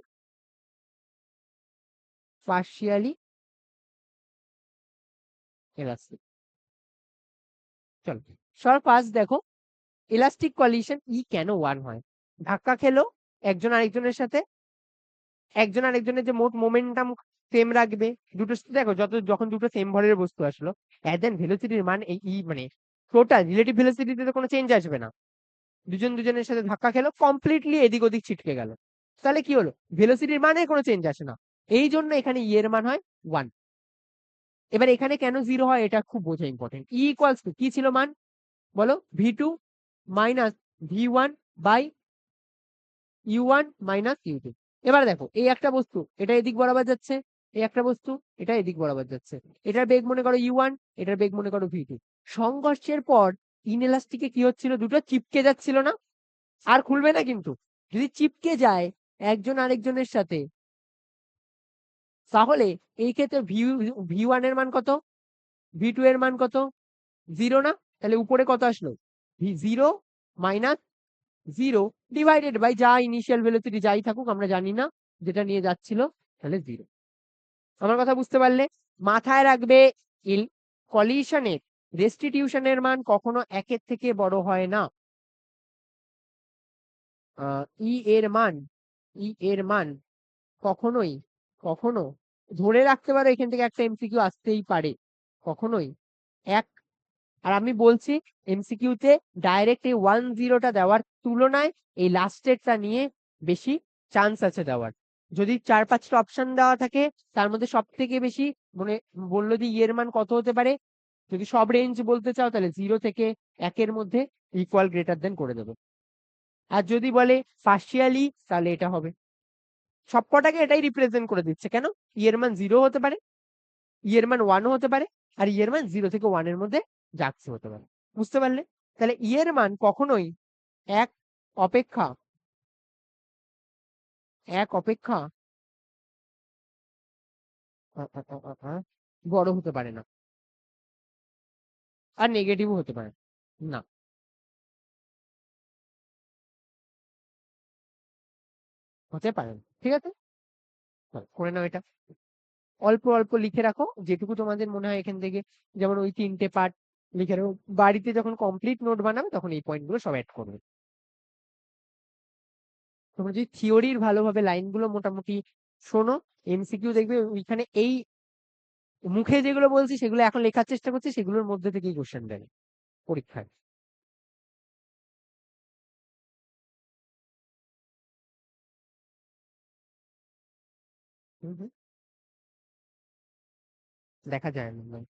ইলাস্টিক। চলো সবার ফার্স্ট দেখো ইলাস্টিক কলিশন কেন 1 হয়। ধাক্কা খেলো একজন আরেকজনের সাথে, একজন আরেকজনের যে মোট মোমেন্টাম সেম রাখবে। দুটো দেখো যখন দুটো সেম ভরের বস্তু আসলো, দেন ভেলোসিটির মান এই মানে টোটাল রিলেটিভ ভেলোসিটিতে তো কোনো চেঞ্জ আসবে না। দুজন দুজনের সাথে ধাক্কা খেলো, কমপ্লিটলি এদিক ওদিক ছিটকে গেল, তাহলে কি হলো, ভেলোসিটির মানে কোনো চেঞ্জ আসে না। এই জন্য এখানে এর মান হয় 1। এবার এখানে কেন 0 হয় এটা খুব বোঝা ইম্পর্টেন্ট। ইকুয়ালস টু কি ছিল মান বলো, v2 minus v1 by u1 minus u2। এবার দেখো এই একটা বস্তু এটা এদিক বরাবর যাচ্ছে, এই একটা বস্তু এটা এদিক বরাবর যাচ্ছে, এটার বেগ মনে করো u1, এটার বেগ মনে করো v2। সংঘর্ষের পর ইনএলাস্টিকে কি হচ্ছিল, দুটো চিপকে যাচ্ছিল না, আর খুলবে না কিন্তু। যদি চিপকে যায় একজন আরেকজনের সাথে, তাহলে এই ক্ষেত্রে v1 এর মান কত, v2 এর মান কত, 0 না? তাহলে উপরে কত আসলো, v0 মাইনাস 0 ডিভাইডেড বাই যা ইনিশিয়াল ভেলোসিটি যাই থাকুক আমরা জানি না, যেটা নিয়ে যাচ্ছিল, তাহলে 0। আমার কথা বুঝতে পারলে? মাথায় রাখবে কলিশনের রেস্টিটিউশনের মান কখনো 1 থেকে বড় হয় না। ই এর মান কখনোই কখনো ধরে রাখতে পারো, এখান থেকে একটা এমসিকিউ আসতেই পারে, কখনোই 1। আর আমি বলছি এমসিকিউতে ডাইরেক্ট এই 1-0টা দেওয়ার তুলনায় এই লাস্টেরটা নিয়ে বেশি চান্স আছে দেওয়ার। যদি 4-5টা অপশন দেওয়া থাকে তার মধ্যে সব থেকে বেশি মানে বললো যে এর মান কত হতে পারে, যদি সব রেঞ্জ বলতে চাও তাহলে 0 থেকে 1-এর মধ্যে ইকুয়াল গ্রেটার দেন করে দেবে। আর যদি বলে পার্শিয়ালি তাহলে এটা হবে, সবকটাকে এটাই রিপ্রেজেন্ট করে দিচ্ছে। কেন, এর মান 0 হতে পারে, এর মান 1 হতে পারে, আর এর মান 0 থেকে 1 এর মধ্যে যা কিছু হতে পারে। বুঝতে পারলে? তাহলে এর মান কখনোই এক অপেক্ষা অপেক্ষা বড় হতে পারে না, আর নেগেটিভও হতে পারে না। হতে পারে না। ঠিক আছে, করে নাও এটা। অল্প অল্প লিখে রাখো যেটুকু তোমাদের মনে হয় এখান থেকে, যেমন ওই 3টে পার্ট লিখে রাখো, বাড়িতে যখন কমপ্লিট নোট বানাবে তখন এই পয়েন্টগুলো সব অ্যাড করবে। তোমরা যদি থিওরির ভালোভাবে লাইনগুলো মোটামুটি শোনো, এমসিকিউ দেখবে ওইখানে এই মুখে যেগুলো বলছি সেগুলো এখন লেখার চেষ্টা করছি, সেগুলোর মধ্যে থেকেই কোশ্চেন দেবে পরীক্ষায়। হুম হুম, দেখা যায় না ভাই।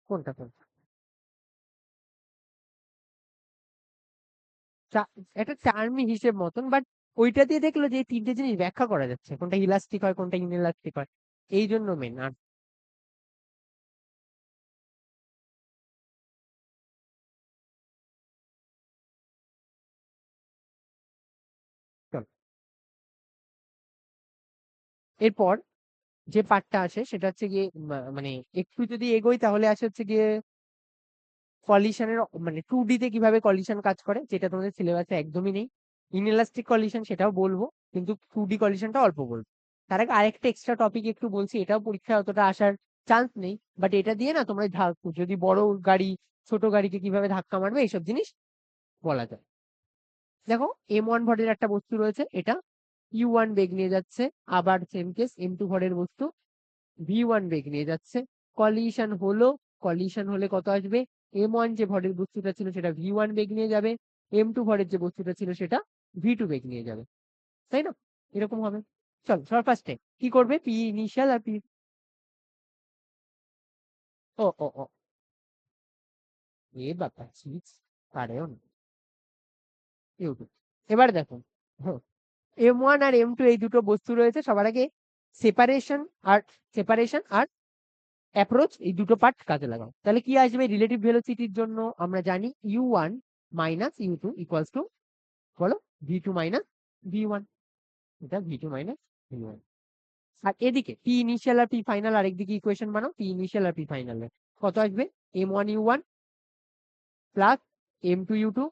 কোনটা কোনটা একটা টার্মি হিসেব মতন, বাট ওইটা দিয়ে দেখলো যে এই 3টে জিনিস ব্যাখ্যা করা যাচ্ছে, কোনটা ইলাস্টিক হয় কোনটা ইনএলাস্টিক হয়, এই জন্য মেন। আর চল, এরপর যে পার্টটা আছে সেটা হচ্ছে গিয়ে মানে একটু যদি এগোই তাহলে আসে হচ্ছে গিয়ে কলিশনের মানে 2D তে কিভাবে কলিশন কাজ করে, যেটা তোমাদের সিলেবাসে একদমই নেই। ইনএলাস্টিক কলিশন সেটাও বলবো, কিন্তু 2D কলিশনটা অল্প বলবো। তার আগে আরেকটা এক্সট্রা টপিক একটু বলছি, এটাও পরীক্ষায় অতটা আসার চান্স নেই, বাট এটা দিয়ে না তোমরা যদি বড় গাড়ি ছোট গাড়িকে কিভাবে ধাক্কা মারবে এইসব জিনিস বলা যায়। দেখো M1 ভরের একটা বস্তু রয়েছে, এটা u1 বেগ নিয়ে যাচ্ছে, আবার সেম কেস M2 ভরের বস্তু v1 বেগ নিয়ে যাচ্ছে, কলিশন হলো, কলিশন হলে কত আসবে, m1 যে ভরের বস্তুটা ছিল সেটা v1 বেগ নিয়ে যাবে, m2 ভরের যে বস্তুটা ছিল সেটা v2 বেগ নিয়ে যাবে, তাই না? এরকম হবে। চল সবার ফার্স্টে কি করবে, পি ইনিশিয়াল আর পি, ও ও ও এ বাবা চিজ পারেও না ইউটিউব। এবার দেখো, M1 আর M2 এই দুটো বস্তু রয়েছে, সবার আগে সেপারেশন আর অ্যাপ্রোচ এই দুটো পার্ট কাজে লাগাও। তাহলে কি আসবে, রিলেটিভ ভেলোসিটির জন্য আমরা জানি u1 minus u two equals to বলো v two minus V one, এটা v two minus V one. আর এদিকে পি ইনিশিয়াল আর পি ফাইনাল আরেকদিকে ইকুয়েশন বানাও, পি ইনিশিয়াল আর পি ফাইনাল কত আসবে, M one u one plus M two u two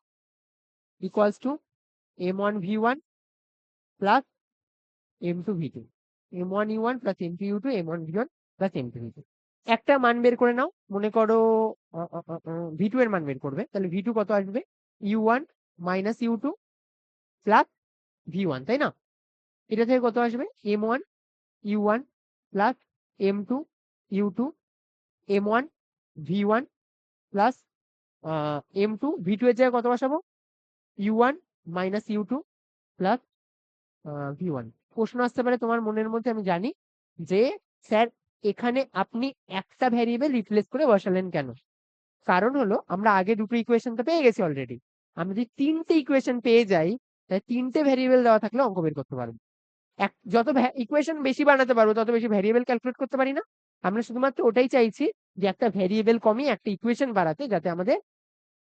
equals to M one V one plus M two V two, M one u one plus M two u two, M one V one plus M two V two. একটা মান বের করে নাও, মনে করো V two এর মান বের করবে, তাহলে ভি টু কত আসবে, u one minus u two plus V one, তাই না? এটা থেকে কত আসবে, M one u one plus M two u two, M one V one plus M two V two এর জায়গায় কত বসাবো, u one minus u two plus V one. প্রশ্ন আসতে পারে তোমার মনের মধ্যে, আমি জানি, যে স্যার এখানে আপনি একটা ভ্যারিয়েবল রিপ্লেস করে বসালেন কেন? কারণ হলো আমরা আগে দুটো ইকুয়েশন তো পেয়ে গেছি অলরেডি, আমরা যদি তিনটে ইকুয়েশন পেয়ে যাই তাহলে তিনটে ভ্যারিয়েবল দেওয়া থাকলে অঙ্ক বের করতে পারবো। যত ইকুয়েশন বেশি বানাতে পারবো তত বেশি ভ্যারিয়েবল ক্যালকুলেট করতে পারি না? আমরা শুধুমাত্র ওটাই চাইছি যে একটা ভ্যারিয়েবল কমিয়ে একটা ইকুয়েশন বাড়াতে, যাতে আমাদের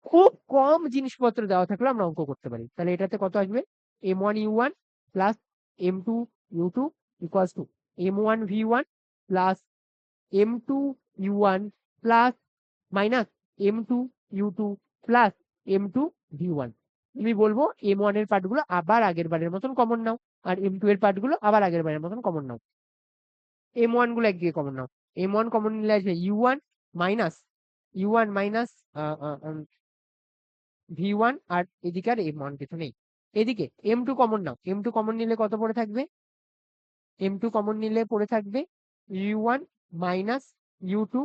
খুব কম জিনিসপত্র দেওয়া থাকলে আমরা অঙ্ক করতে পারি। তাহলে এটাতে কত আসবে, M one u one plus M two u two equals to M one V one plus M two u one plus minus M two u two plus M two V one. আমি বলবো M one এর পার্টগুলো আবার আগের বারের মতন common নাও, আর M two এর পার্টগুলো আবার আগের বারের মতন কমন নাও। এম ওয়ান গুলো একদিকে কমন নাও, এম ওয়ান কমন নিলে আসবে u one minus V one, আর এদিকে আর এম ওয়ান কিছু নেই। এদিকে এম টু কমন নাও, এম টু কমন নিলে কত পড়ে থাকবে, এম টু কমন নিলে পড়ে থাকবে u one minus u two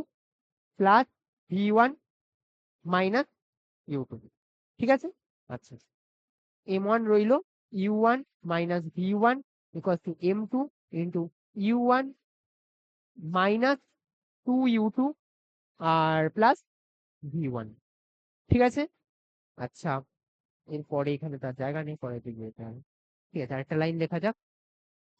plus V one minus u two. ঠিক আছে? আচ্ছা, এম ওয়ান রইল u one minus V one equals to M two into u one minus two u two আর plus V one. ঠিক আছে? আচ্ছা, এরপরে এখানে তার জায়গা নেই, পরে দিকে যেতে হবে। ঠিক আছে, আরেকটা লাইন লেখা যাক।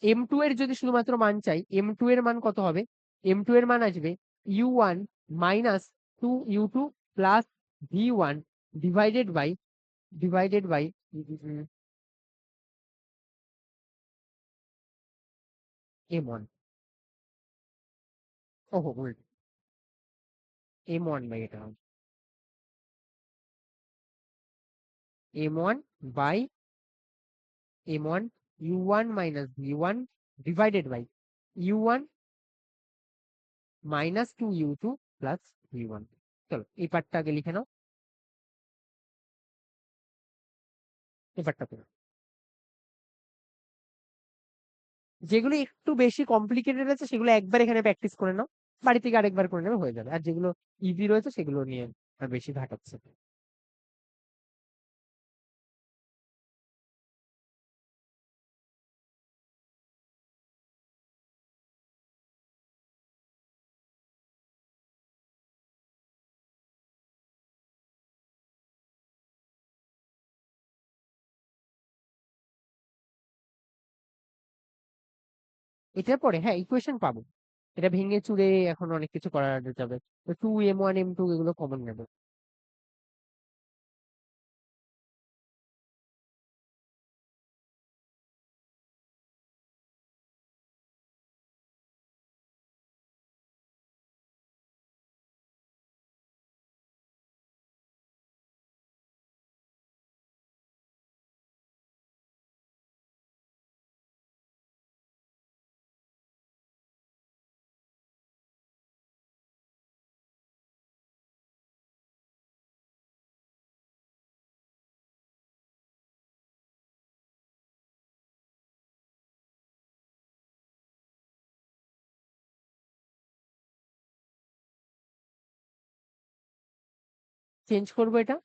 এম টু এর যদি শুধুমাত্র মান চাই, এম টু এর মান কত হবে, এম টু এর মান আসবে u one minus two u two plus V one divided by M one, ওহো উল্ট, এম ওয়ান বাই এটা M one by M one u one minus V one divided by u one minus two u two plus V one. চলো এই পার্টটা আগে লিখে নাও, এই পার্টটা করো। যেগুলো একটু বেশি কমপ্লিকেটেড আছে সেগুলো একবার এখানে প্র্যাকটিস করে নাও, বাড়ি থেকে আরেকবার করে নেবে, হয়ে যাবে। আর যেগুলো ইজি রয়েছে সেগুলো নিয়ে আর বেশি ঘাটাচ্ছে। এটার পরে হ্যাঁ ইকুয়েশন পাবো, এটা ভেঙে চুরে এখন অনেক কিছু করা যাবে। তো two M one M two এগুলো কমন নেবে। চেঞ্জ করবো এটা,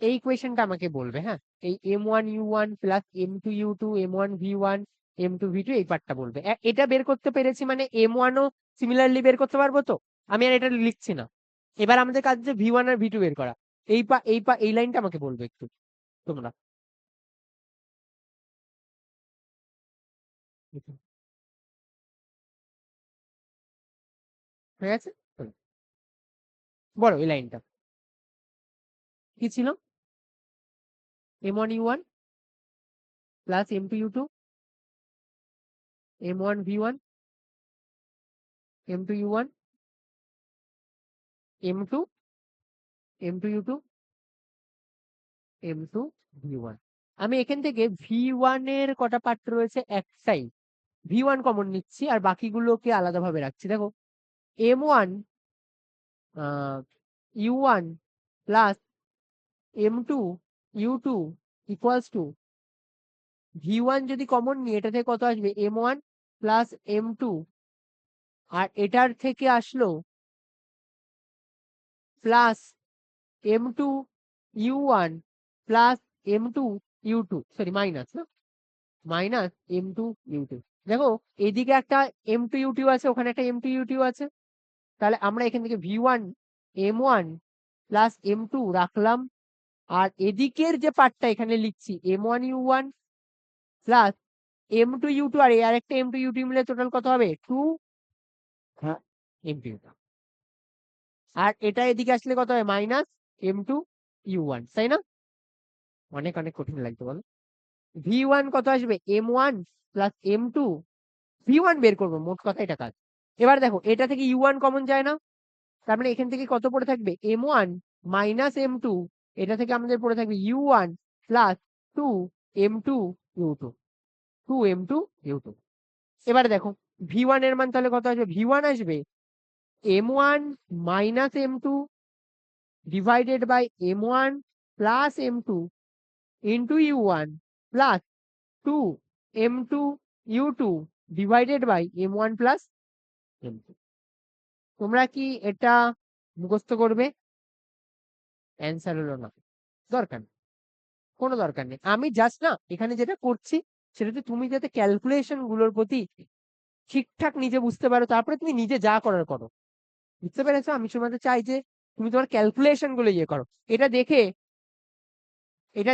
এই ইকুয়েশনটা আমাকে বলবে। হ্যাঁ, এই M one u one plus M two u two M one V one M two V two এই পার্টটা বলবে। এটা বের করতে পেরেছি মানে এম ওয়ানও সিমিলারলি বের করতে পারবো। তো আমি আর এটা লিখছি না, এবার আমাদের কাজ যে ভি ওয়ান আর ভি টু বের করা। এই লাইনটা আমাকে বলবে একটু তোমরা। হয়ে গেছে? বড় এই লাইনটা কি ছিল? m1u1 plus m2u2 m1v1 m2u1 m2 m2u2 m2v1। আমি এখান থেকে v1 এর কটা পার্ট রয়েছে একটাই, v1 কমন নিচ্ছি আর বাকিগুলোকে আলাদাভাবে রাখছি। দেখো m1 u1 plus m2 u2 equals to v1 যদি কমন নিই এটা থেকে কত আসবে m1 প্লাস m2 আর এটার থেকে আসলো plus m2 u1 plus m2 u2 sorry minus না মাইনাস m2 u2। দেখো এদিকে একটা m2 u2 আছে ওখানে একটা m2 u2 আছে, তাহলে আমরা এখান থেকে v1 m1 প্লাস m2 রাখলাম আর এদিকের যে পার্টটা এখানে লিখছি m1 u1 plus m2 u2 আর আরেকটা m2 u2 মিলে টোটাল কত হবে 2 m2 u2 আর এটা এদিকে আসলে কত হবে মাইনাস m2 u1, তাই না? অনেক অনেক কঠিন লাগতো বলো। v1 কত আসবে m1 প্লাস m2, v1 বের করবো মোট কথা এটা কাজ। এবার দেখো এটা থেকে u1 কমন যায় না, তার মানে এখান থেকে কত পড়ে থাকবে m1 মাইনাস m2, এটা থেকে আমাদের পড়ে থাকবে u1 plus 2 m2 u2 2 m2 u2। এবারে দেখো v1 এর মান তাহলে কত আসবে v1 আসবে m1 minus m2 divided by m1 plus m2 into u1 plus 2 m2 u2 divided by m1 plus m2। তোমরা কি এটা মুখস্থ করবে? অ্যান্সার হলো না, দরকার নেই, কোনো দরকার নেই। আমি জাস্ট না এখানে যেটা করছি সেটাতে তুমি যাতে ক্যালকুলেশন গুলোর প্রতি ঠিকঠাক নিজে বুঝতে পারো, তারপরে তুমি নিজে যা করার করো, বুঝতে পেরেছো? আমি শুধুমাত্র চাই যে তুমি তোমার ক্যালকুলেশন গুলো ইয়ে করো। এটা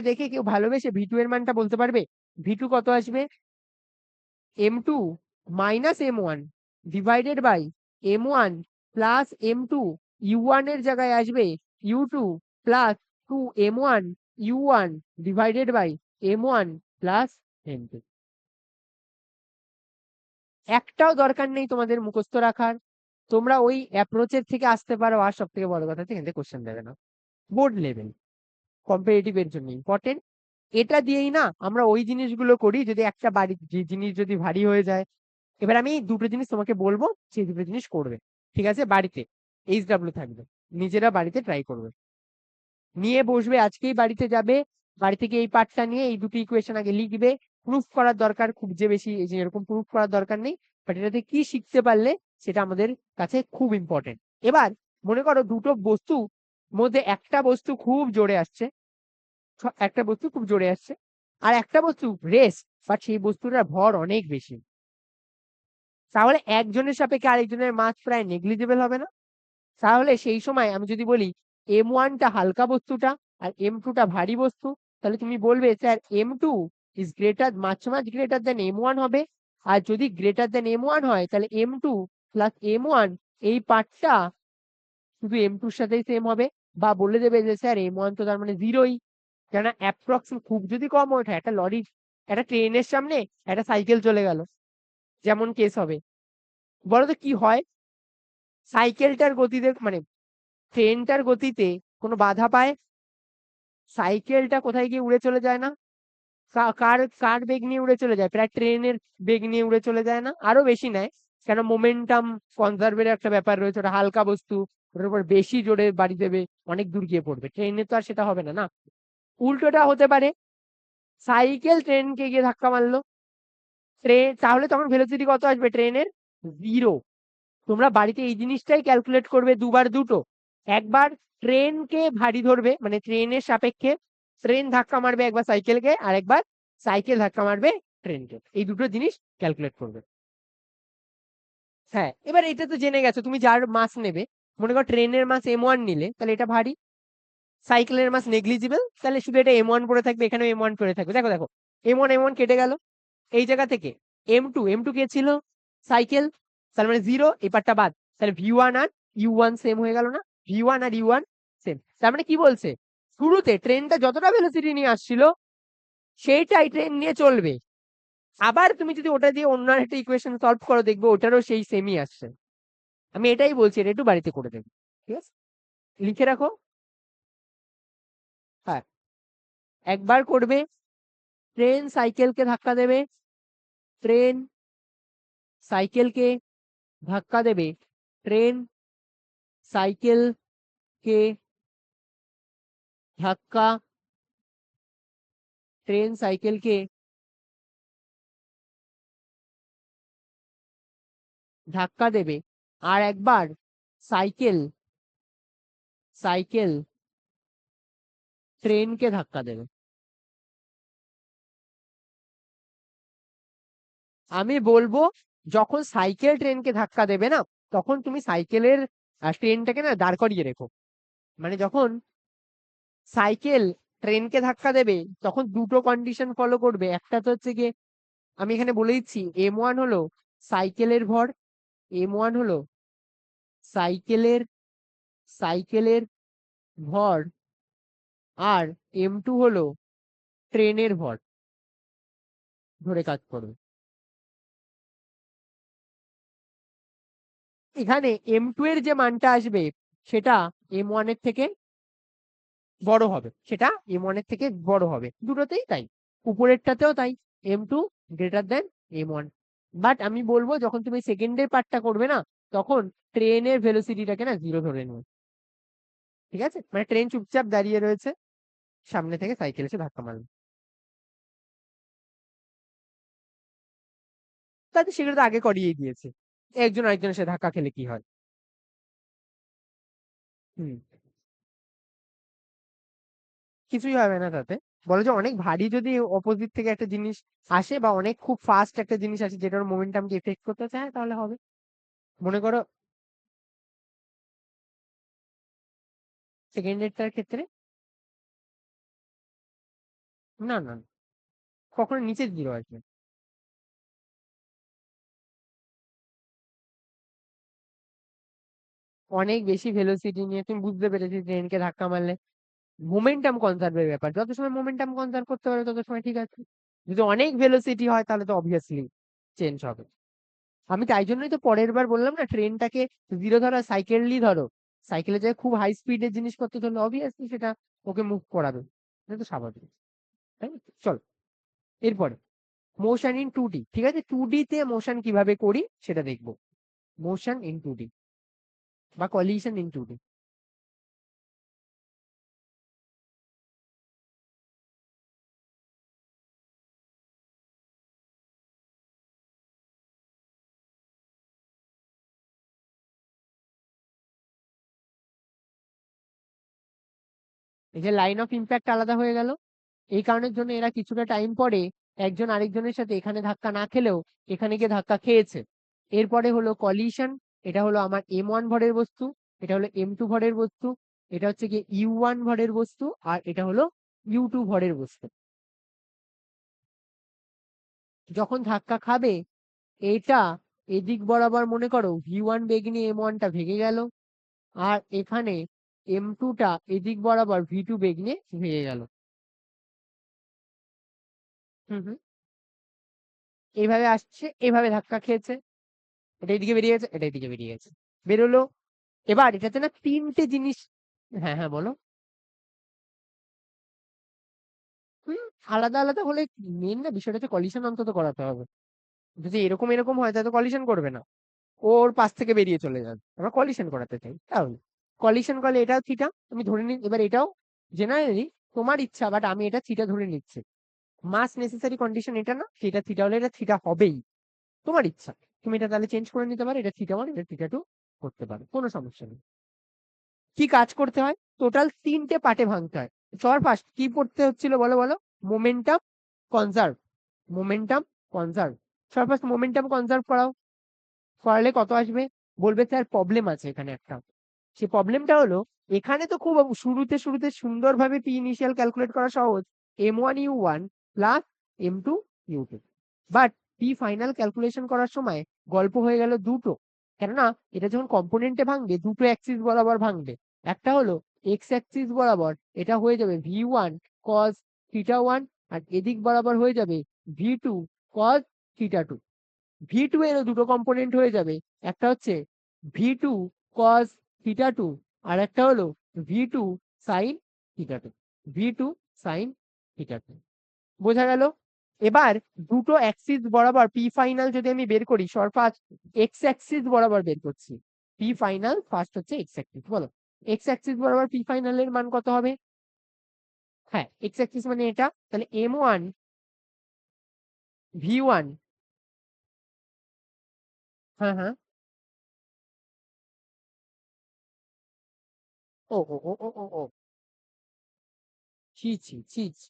দেখে কেউ ভালোবেসে v2 এর মানটা বলতে পারবে? v2 কত আসবে m2 minus m1 divided by m1 plus m2, u1 এর জায়গায় আসবে u2 plus 2 m1 u1 divided by m1 plus m2। একটাও দরকার নেই তোমাদের মুখস্থ রাখার, তোমরা ওই অ্যাপ্রোচের থেকে আসতে পারো। আর সব থেকে বড় কথা এখান থেকে কোশ্চেন দেবে না, বোর্ড লেভেল কম্পিটিটিভ এর জন্য ইম্পর্টেন্ট। এটা দিয়েই না আমরা ওই জিনিসগুলো করি যদি একটা বাড়ি যে জিনিস যদি ভারী হয়ে যায়। এবার আমি দুটো জিনিস তোমাকে বলবো, সেই দুটো জিনিস করবে, ঠিক আছে? বাড়িতে HW থাকবে, নিজেরা বাড়িতে ট্রাই করবে, নিয়ে বসবে আজকেই বাড়িতে যাবে, বাড়ি থেকে এই পার্টটা নিয়ে এই দুটো ইকুয়েশন আগে লিখবে। প্রুফ করার দরকার খুব যে বেশি এই যে এরকম প্রুফ করার দরকার নেই, বাট এটাতে কি শিখতে পারলে সেটা আমাদের কাছে খুব ইম্পর্টেন্ট। এবার মনে করো দুটো বস্তু মধ্যে একটা বস্তু খুব জোরে আসছে, আর একটা বস্তু রেস, বাট সেই বস্তুটার ভর অনেক বেশি, তাহলে একজনের সাপেক্ষে আরেকজনের মাস প্রায় নেগলিজেবল হবে না? তাহলে সেই সময় আমি যদি বলি m1টা হালকা বস্তুটা আর m2টা ভারী বস্তু, তাহলে তুমি বলবে sir m2 is much greater than m1 হবে। আর যদি গ্রেটার দেন m1 হয় তাহলে m2 প্লাস m1 এই পার্টটা শুধু m2 এর সাথেই সেম হবে, বা বলে দেবে যে স্যার m1 তো তার মানে 0ই, কেন অ্যাপ্রক্সিমেট খুব যদি কম ওঠে একটা লরির একটা ট্রেনের সামনে একটা সাইকেল চলে গেল, যেমন কেস হবে। বলতো কি হয়, সাইকেলটার গতিতে মানে ট্রেনটার গতিতে কোনো বাধা পায়, সাইকেলটা কোথায় গিয়ে উড়ে চলে যায় না? কার কার বেগ নিয়ে উড়ে চলে যায়? প্রায় ট্রেনের বেগ নিয়ে উড়ে চলে যায় না, আরো বেশি নেয়, কেন মোমেন্টাম কনজার্ভের একটা ব্যাপার রয়েছে, ওটা হালকা বস্তু, ওটার উপর বেশি জোরে বাড়ি দেবে, অনেক দূর গিয়ে পড়বে। ট্রেনে তো আর সেটা হবে না, না? উল্টোটা হতে পারে, সাইকেল ট্রেনকে গিয়ে ধাক্কা মারলো, ট্রেন তাহলে তখন ভেলোসিটি কত আসবে ট্রেনের? 0। তোমরা বাড়িতে এই জিনিসটাই ক্যালকুলেট করবে দুবার দুটো, একবার ট্রেনকে ভারী ধরবে মানে ট্রেনের সাপেক্ষে ট্রেন ধাক্কা মারবে একবার সাইকেলকে, আর একবার সাইকেল ধাক্কা মারবে ট্রেনকে, এই দুটো জিনিস ক্যালকুলেট করবে। হ্যাঁ, এবার এটা তো জেনে গেছো, তুমি যার মাস নেবে, মনে করো ট্রেনের মাস m1 নিলে তাহলে এটা ভারী, সাইকেলের মাস নেগলিজিবল, তাহলে শুধু এটা m1 পড়ে থাকবে, এখানেও m1 পড়ে থাকবে। দেখো দেখো m1 কেটে গেল এই জায়গা থেকে, এম টু কে ছিল? সাইকেল, তার মানে 0, এই পার্টটা বাদ। তাহলে V1 আর U1 সেম হয়ে গেল না? V1 আর U1 সেম। তার মানে কি বলছে, শুরুতে ট্রেনটা যতটা ভেলোসিটি নিয়ে আসছিল সেইটাই ট্রেন নিয়ে চলবে। আবার তুমি যদি ওটা দিয়ে অন্য একটা ইকুয়েশন সলভ করো, দেখবে ওটারও সেই সেমই আসছে। আমি এটাই বলছি, এটা একটু বাড়িতে করে দেবে, ঠিক আছে? লিখে রাখো। হ্যাঁ, একবার করবে, ট্রেন সাইকেলকে ধাক্কা দেবে, ট্রেন সাইকেলকে ধাক্কা দেবে, ট্রেন সাইকেলকে ধাক্কা, ট্রেন সাইকেলকে ধাক্কা দেবে। আর একবার সাইকেল সাইকেল ট্রেনকে ধাক্কা দেবে। আমি বলবো, যখন সাইকেল ট্রেনকে ধাক্কা দেবে না, তখন তুমি সাইকেলের ট্রেনটাকে না দাঁড় করিয়ে রেখো। মানে যখন সাইকেল ট্রেনকে ধাক্কা দেবে, তখন দুটো কন্ডিশন ফলো করবে। একটা তো হচ্ছে গিয়ে, আমি এখানে বলে দিচ্ছি, M1 হলো সাইকেলের ভর, M1 হলো সাইকেলের সাইকেলের ভর, আর M2 হলো ট্রেনের ভর, ধরে কাজ করবে। এখানে M2 এর যে মানটা আসবে সেটা M1 এর থেকে বড় হবে, সেটা M1 এর থেকে বড় হবে, দুটোতেই তাই, উপরেরটাতেও তাই, M2 greater than M1। But আমি বলবো, যখন তুমি সেকেন্ডের পার্টটা করবে না, তখন ট্রেনের ভেলোসিটিটাকে না 0 ধরে নেবে, ঠিক আছে? মানে ট্রেন চুপচাপ দাঁড়িয়ে রয়েছে, সামনে থেকে সাইকেল এসে ধাক্কা মারবে। তাতে সেগুলো তো আগে করিয়ে দিয়েছে, একজন আরেকজনের সাথে ধাক্কা খেলে কি হয়। হুম, কিছুই হবে না তাতে। বলো যে অনেক ভারী যদি অপোজিট থেকে একটা জিনিস আসে, বা অনেক খুব ফাস্ট একটা জিনিস আসে যেটার মোমেন্টামকে এফেক্ট করতে চায়, তাহলে হবে। মনে করো সেকেন্ডেরটার ক্ষেত্রে, না না, কখনো নিচের 0 আসবে। অনেক বেশি ভেলোসিটি নিয়ে তুমি বুঝতে পেরেছি, ট্রেনকে ধাক্কা মারলে মোমেন্টাম কনজার্ভের ব্যাপার, যত সময় মোমেন্টাম কনজার্ভ করতে পারে তত সময় ঠিক আছে। যদি অনেক ভেলোসিটি হয় তাহলে তো অবভিয়াসলি চেঞ্জ হবে। আমি তাই জন্যই তো পরের বার বললাম না, ট্রেনটাকে 0 ধরো, সাইকেলই ধরো, সাইকেলে যায় খুব হাই স্পিডের জিনিসপত্র ধরলে অবভিয়াসলি সেটা ওকে মুভ করাবে, এটা তো স্বাভাবিক, তাই না? চল এরপরে, মোশন ইন 2D, ঠিক আছে? 2D তে মোশন কিভাবে করি সেটা দেখবো। মোশন ইন 2D বা কলিশন ইন 2D। এই যে লাইন অফ ইম্প্যাক্ট আলাদা হয়ে গেল, এই কারণের জন্য এরা কিছুটা টাইম পরে একজন আরেকজনের সাথে এখানে ধাক্কা না খেলেও এখানে গিয়ে ধাক্কা খেয়েছে। এরপরে হলো কলিশন, এটা হলো আমার M1 ভরের বস্তু, এটা হলো M2 ভরের বস্তু, এটা হচ্ছে কি U1 ভরের বস্তু, আর এটা হলো U2 ভরের বস্তু। যখন ধাক্কা খাবে, এটা এদিক বরাবর, মনে করো V1 বেগ নিয়ে M1 টা ভেঙে গেল, আর এখানে M2 টা এদিক বরাবর V2 বেগ নিয়ে ভেঙে গেল। হুম হুম, এইভাবে আসছে, এইভাবে ধাক্কা খেয়েছে, এটা এদিকে বেরিয়ে গেছে, এটা এদিকে বেরিয়ে গেছে, বেরোলো। এবার এটাতে না তিনটে জিনিস। হ্যাঁ হ্যাঁ, বলো। হুম, আলাদা আলাদা হলে মেন না বিষয়টা হচ্ছে কলিশন অন্তত করাতে হবে। যদি এরকম এরকম হয় তাহলে কলিশন করবে না, ওর পাশ থেকে বেরিয়ে চলে যাবে। আমরা কলিশন করাতে চাই, তাহলে কলিশন করলে এটাও থিটা, আমি ধরে নিই। এবার এটাও জেনারেলি তোমার ইচ্ছা, বাট আমি এটা থিটা ধরে নিচ্ছি। মাস নেসেসারি কন্ডিশন এটা না, সেটা থিটা হলে এটা থিটা হবেই, তোমার ইচ্ছা। তুমি এটা তাহলে চেঞ্জ করে নিতে পারো, এটা থিটা 1, এটা থিটা 2 করতে পারো, কোনো সমস্যা নেই। কি কাজ করতে হয়, টোটাল 3টে পার্টে ভাঙতে হয়। সবার ফার্স্ট কি পড়তে হচ্ছিল বলো বলো? Momentum conserve, momentum conserve. সবার ফার্স্ট মোমেন্টাম কনজার্ভ করাও, করালে কত আসবে? বলবে স্যার প্রবলেম আছে এখানে একটা। সেই প্রবলেমটা হলো, এখানে তো খুব শুরুতে শুরুতে সুন্দরভাবে পি ইনিশিয়াল ক্যালকুলেট করা সহজ, M1 U1 plus M2 U2। But P final calculation করার সময় গল্প হয়ে গেল দুটো, কেননা এটা যখন কম্পোনেন্টে ভাঙবে দুটো অ্যাক্সিস বরাবর ভাঙবে। একটা হলো এক্স অ্যাক্সিস বরাবর, এটা হয়ে যাবে v1 cos θ1, আর এদিক বরাবর হয়ে যাবে v2 cos θ2। v2 এরও দুটো কম্পোনেন্ট হয়ে যাবে, একটা হচ্ছে v2 cos θ2 আর একটা হলো v2 sin θ2, v2 sin θ2। বোঝা গেল? এবার দুটো অ্যাক্সিস বরাবর পি ফাইনাল যদি আমি বের করি, ফার্স্ট এক্স অ্যাক্সিস বরাবর বের করছি। পি ফাইনাল ফার্স্ট হচ্ছে এক্স অ্যাক্সিস, বলো এক্স অ্যাক্সিস বরাবর পি ফাইনালের মান কত হবে? হ্যাঁ, এক্স অ্যাক্সিস মানে এটা, তাহলে m1 v1, হ্যাঁ হ্যাঁ, ও ও ও ও ও ও ছি ছি ছি ছি।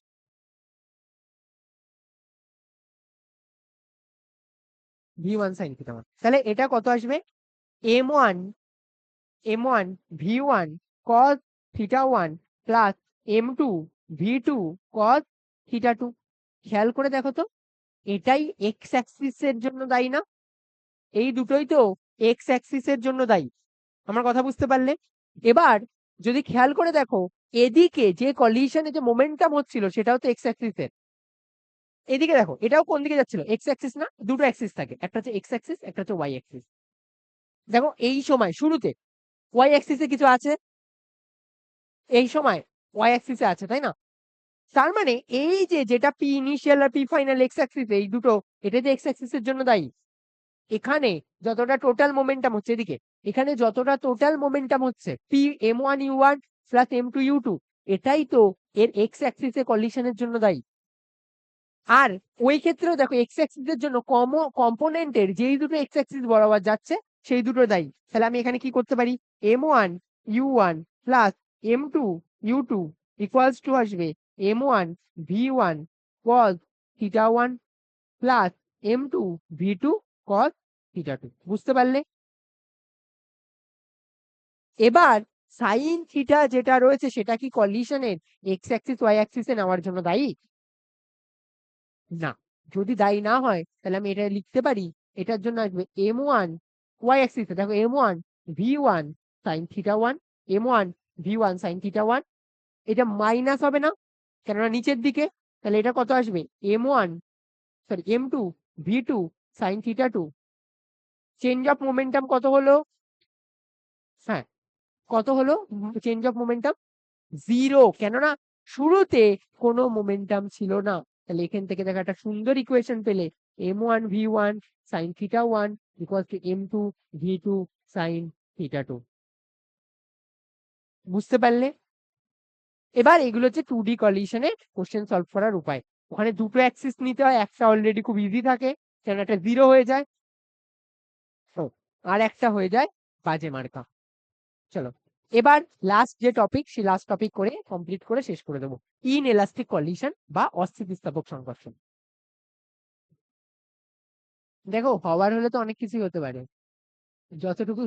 v1 sin θ1, তাহলে এটা কত আসবে? m1 v1 cos θ1 plus m2 v2 cos θ2। খেয়াল করে দেখো তো, এটাই এক্স অ্যাক্সিস এর জন্য দায়ী না? এই দুটোই তো এক্স অ্যাক্সিস এর জন্য দায়ী। আমার কথা বুঝতে পারলে? এবার যদি খেয়াল করে দেখো, এদিকে যে কলিশনে যে মোমেন্টাম হচ্ছিল সেটাও তো এক্স অ্যাক্সিস এর। এদিকে দেখো, এটাও কোন দিকে যাচ্ছিল? এক্স অ্যাক্সিস না? দুটো অ্যাক্সিস থাকে, একটা হচ্ছে এক্স অ্যাক্সিস, একটা হচ্ছে ওয়াই অ্যাক্সিস। দেখো এই সময় শুরুতে ওয়াই অ্যাক্সিসে কিছু আছে, এই সময় ওয়াই অ্যাক্সিসে আছে, তাই না? তার মানে এই যে যেটা পি ইনিশিয়াল আর পি ফাইনাল এক্স অ্যাক্সিস, এই দুটো এটা যে এক্স অ্যাক্সিস এর জন্য দায়ী। এখানে যতটা টোটাল মোমেন্টাম হচ্ছে এদিকে, এখানে যতটা টোটাল মোমেন্টাম হচ্ছে পি m1u1 প্লাস m2u2, এটাই তো এর এক্স অ্যাক্সিস এ কলিশনের জন্য দায়ী। আর ওই ক্ষেত্রেও দেখো এক্স অ্যাক্সিস এর জন্য কম্পোনেন্টের যেই দুটো এক্স অ্যাক্সিস বরাবর যাচ্ছে সেই দুটো দায়ী। তাহলে আমি এখানে কি করতে পারি? m1u1 plus m2u2 equals two আসবে m1 v1 cos θ1 plus m2 v2 cos θ2। বুঝতে পারলে? এবার সাইন থিটা যেটা রয়েছে সেটা কি কলিশনের এক্স অ্যাক্সিস ওয়াই অ্যাক্সিসে নেওয়ার জন্য দায়ী? না। যদি দায়ী না হয় তাহলে আমি এটা লিখতে পারি, এটার জন্য আসবে m1 ওয়াই অ্যাক্সিসে দেখো m1 v1 sin θ1, m1 v1 sin θ1, এটা মাইনাস হবে না কেননা নিচের দিকে। তাহলে এটা কত আসবে? m1 sorry m2 v2 sin θ2। Change of momentum কত হলো? হ্যাঁ, কত হলো চেঞ্জ অফ মোমেন্টাম? জিরো, কেননা শুরুতে কোনো মোমেন্টাম ছিল না। তাহলে এখান থেকে দেখো একটা সুন্দর ইকুয়েশন পেলে, m1 v1 sin θ1 equal to m2 v2 sin θ2। বুঝতে পারলে? এবার এগুলো হচ্ছে 2D কলিশনে কোশ্চেন সলভ করার উপায়। ওখানে দুটো অ্যাক্সিস নিতে হয়, একটা অলরেডি খুব ইজি থাকে, কেন একটা জিরো হয়ে যায়, আর একটা হয়ে যায় বাজে মার্কা। চলো এবার লাস্ট যে টপিক, সেই লাস্ট টপিক করে কমপ্লিট করে শেষ করে দেবো, ইন এলাস্টিক কলিশন বা অস্থিতিস্থাপক সংঘর্ষণ। দেখো হওয়ার হলে তো অনেক কিছুই হতে পারে, যতটুকু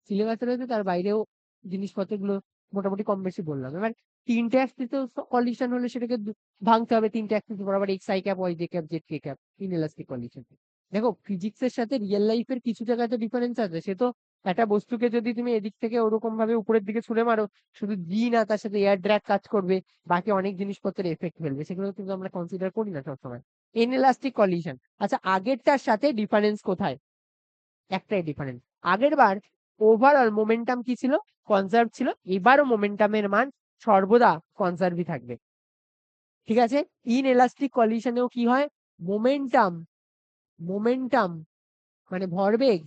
সিলেবাসে রয়েছে তার বাইরেও জিনিসপত্রগুলো মোটামুটি কম বেশি বললাম। এবার তিনটে অ্যাক্সিস কলিশন হলে সেটাকে ভাঙতে হবে তিনটে অ্যাক্সিস বরাবর, x i cap y j cap z k cap, inelastic collision. দেখো ফিজিক্সের সাথে রিয়েল লাইফের কিছু জায়গায় তো ডিফারেন্স আছে, সে তো একটা বস্তুকে যদি তুমি এদিক থেকে ওরকম ভাবে উপরের দিকে ছুড়ে মারো, শুধু জি না তার সাথে এয়ার ড্র্যাগ কাজ করবে, বাকি অনেক জিনিসপত্রের এফেক্ট ফেলবে, সেগুলো কিন্তু আমরা কনসিডার করি না সবসময়। ইনএলাস্টিক কলিশন, আচ্ছা আগেরটার সাথে ডিফারেন্স কোথায়? একটাই ডিফারেন্স, আগের বার ওভারঅল মোমেন্টাম কি ছিল? কনজার্ভ ছিল, এবারও মোমেন্টামের মান সর্বদা কনজার্ভই থাকবে। ঠিক আছে? ইন এলাস্টিক কলিশনেও কি হয়? মোমেন্টাম মোমেন্টাম মানে ভরবেগ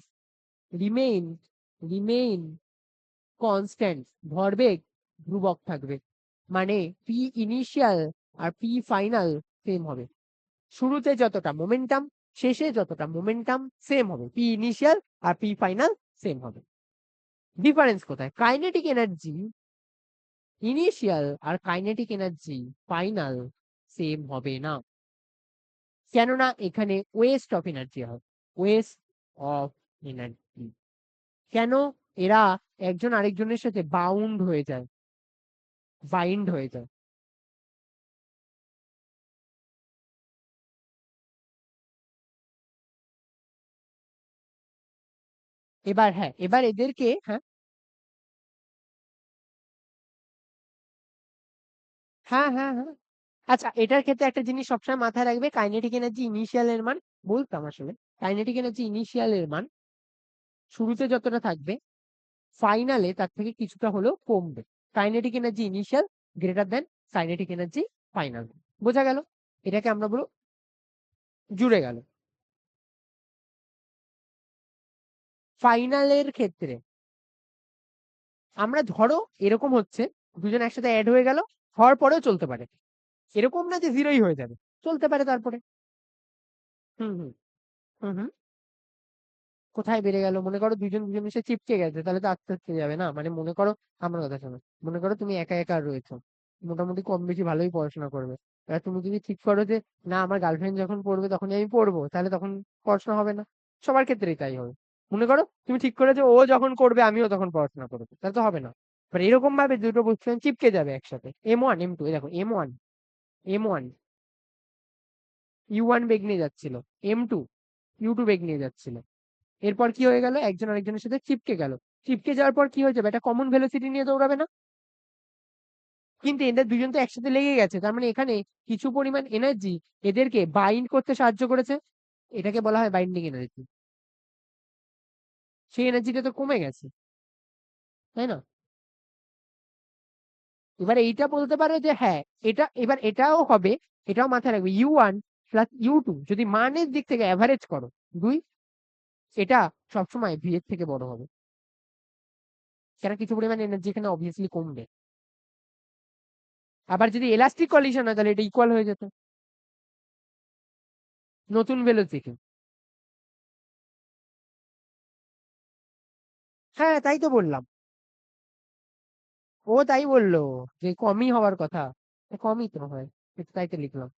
রিমেইন রিমেইন কনস্ট্যান্ট, ভরবেগ ধ্রুবক থাকবে। মানে পি ইনিশিয়াল আর পি ফাইনাল সেম হবে। শুরুতে যতটা মোমেন্টাম, শেষে যতটা মোমেন্টাম সেম হবে, পি ইনিশিয়াল আর পি ফাইনাল সেম হবে। ডিফারেন্স কোথায়? কাইনেটিক এনার্জি ইনিশিয়াল আর কাইনেটিক এনার্জি ফাইনাল সেম হবে না, কেননা এখানে ওয়েস্ট অফ এনার্জি হয়, ওয়েস্ট অফ এনার্জি। কেন? এরা একজন আরেকজনের সাথে বাইন্ড হয়ে যায়। এবার হ্যাঁ, এবার এদেরকে হ্যাঁ, হ্যাঁ, হ্যাঁ, হ্যাঁ। আচ্ছা, এটার ক্ষেত্রে একটা জিনিস সবসময় মাথায় রাখবে, কাইনেটিক এনার্জি ইনিশিয়াল এর মান, বলতাম আসলে, কাইনেটিক এনার্জি ইনিশিয়াল এর মান শুরুতে যতটা থাকবে, ফাইনালে তার থেকে কিছুটা হলেও কমবে। Kinetic energy initial greater than kinetic energy final. বোঝা গেল? এটাকে আমরা বলবো জুড়ে গেল। ফাইনালের ক্ষেত্রে আমরা ধরো এরকম হচ্ছে, দুজন একসাথে অ্যাড হয়ে গেল, হওয়ার পরেও চলতে পারে, এরকম না যে জিরোই হয়ে যাবে, চলতে পারে তারপরে। হুম, হুম, হুম, হুম। কোথায় বেড়ে গেল? মনে করো দুজন দুজনের সাথে চিপকে গেছে, তাহলে তো আস্তে আস্তে যাবে না। মানে মনে করো, আমার কথা শোনো, মনে করো তুমি একা একা রয়েছো, মোটামুটি কম বেশি ভালোই পড়াশোনা করবে। এবার তুমি যদি ঠিক করো যে না, আমার গার্লফ্রেন্ড যখন পড়বে তখনই আমি পড়বো, তাহলে তখন পড়াশোনা হবে না। সবার ক্ষেত্রেই তাই হবে। মনে করো তুমি ঠিক করে যে ও যখন করবে আমিও তখন পড়াশোনা করবো, তাহলে তো হবে না। এবার এরকম ভাবে দুটো বস্তু চিপকে যাবে একসাথে, M1 M2, দেখো M1 U1 বেগ নিয়ে যাচ্ছিল, M2 U2 বেগ নিয়ে যাচ্ছিল। এরপর কি হয়ে গেল? একজন আরেকজনের সাথে চিপকে গেল। চিপকে যাওয়ার পর কি হয়ে যাবে? একটা কমন ভেলোসিটি নিয়ে দৌড়াবে না? কিন্তু এদের দুজন তো একসাথে লেগে গেছে, তার মানে এখানে কিছু পরিমাণ এনার্জি এদেরকে বাইন্ড করতে সাহায্য করেছে। এটাকে বলা হয় বাইন্ডিং এনার্জি। সেই এনার্জিটা তো কমে গেছে, তাই না? এবার এইটা বলতে পারো যে হ্যাঁ, এটা এবার এটাও হবে, এটাও মাথায় রাখবে, U1 প্লাস U2 যদি মানের দিক থেকে অ্যাভারেজ করো 2, এটা সবসময় ভি এর থেকে বড় হবে। কেন? কিছু পরিমাণ এনার্জি এখানে অবভিয়াসলি কমবে। আবার যদি এলাস্টিক কলিশন হয় তাহলে এটা ইকুয়াল হয়ে যেত নতুন ভেলোসিটি। হ্যাঁ, তাই তো বললাম। ও তাই বললো যে কমই হওয়ার কথা, কমই তো হয়, তাই তো লিখলাম।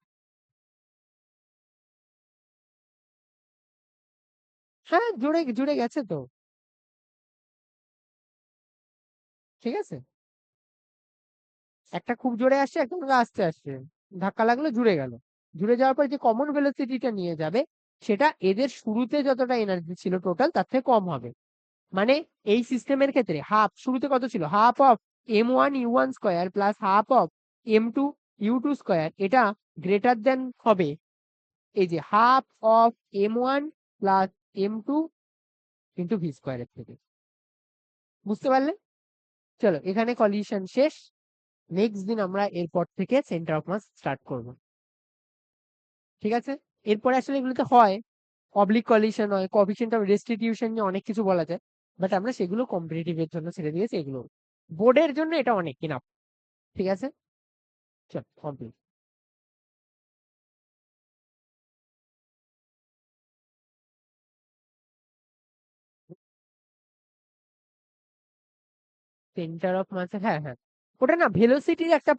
হ্যাঁ, জুড়ে জুড়ে গেছে তো। ঠিক আছে, একটা খুব জোরে আসছে, একটা খুব আস্তে আসছে, ধাক্কা লাগলো, জুড়ে গেল। জুড়ে যাওয়ার পর যে কমন ভেলোসিটিটা নিয়ে যাবে, সেটা এদের শুরুতে যতটা এনার্জি ছিল টোটাল তার থেকে কম হবে। মানে এই সিস্টেমের ক্ষেত্রে হাফ, শুরুতে কত ছিল? Half of M1 U1 square plus half of M2 U2 square, এটা গ্রেটার দেন হবে এই যে half of M1 plus M2 into v স্কয়ারের থেকে। বুঝতে পারলে? চলো, এখানে কলিশন শেষ। নেক্সট দিন আমরা এরপর থেকে সেন্টার অফ মাস স্টার্ট করব। ঠিক আছে? এরপরে আসলে এগুলোতে হয় অবলিক কলিশন হয়, কোএফিসিয়েন্ট অফ রেস্টিটিউশন নিয়ে অনেক কিছু বলা যায়, বাট আমরা সেগুলো কম্পিটিটিভ এর জন্য ছেড়ে দিয়েছি, এগুলো বোর্ডের জন্য এটা অনেক কিনা। ঠিক আছে, চল কমপ্লিট। সেন্টার অফ মাস, হ্যাঁ হ্যাঁ, ওটা না ভেলোসিটির একটা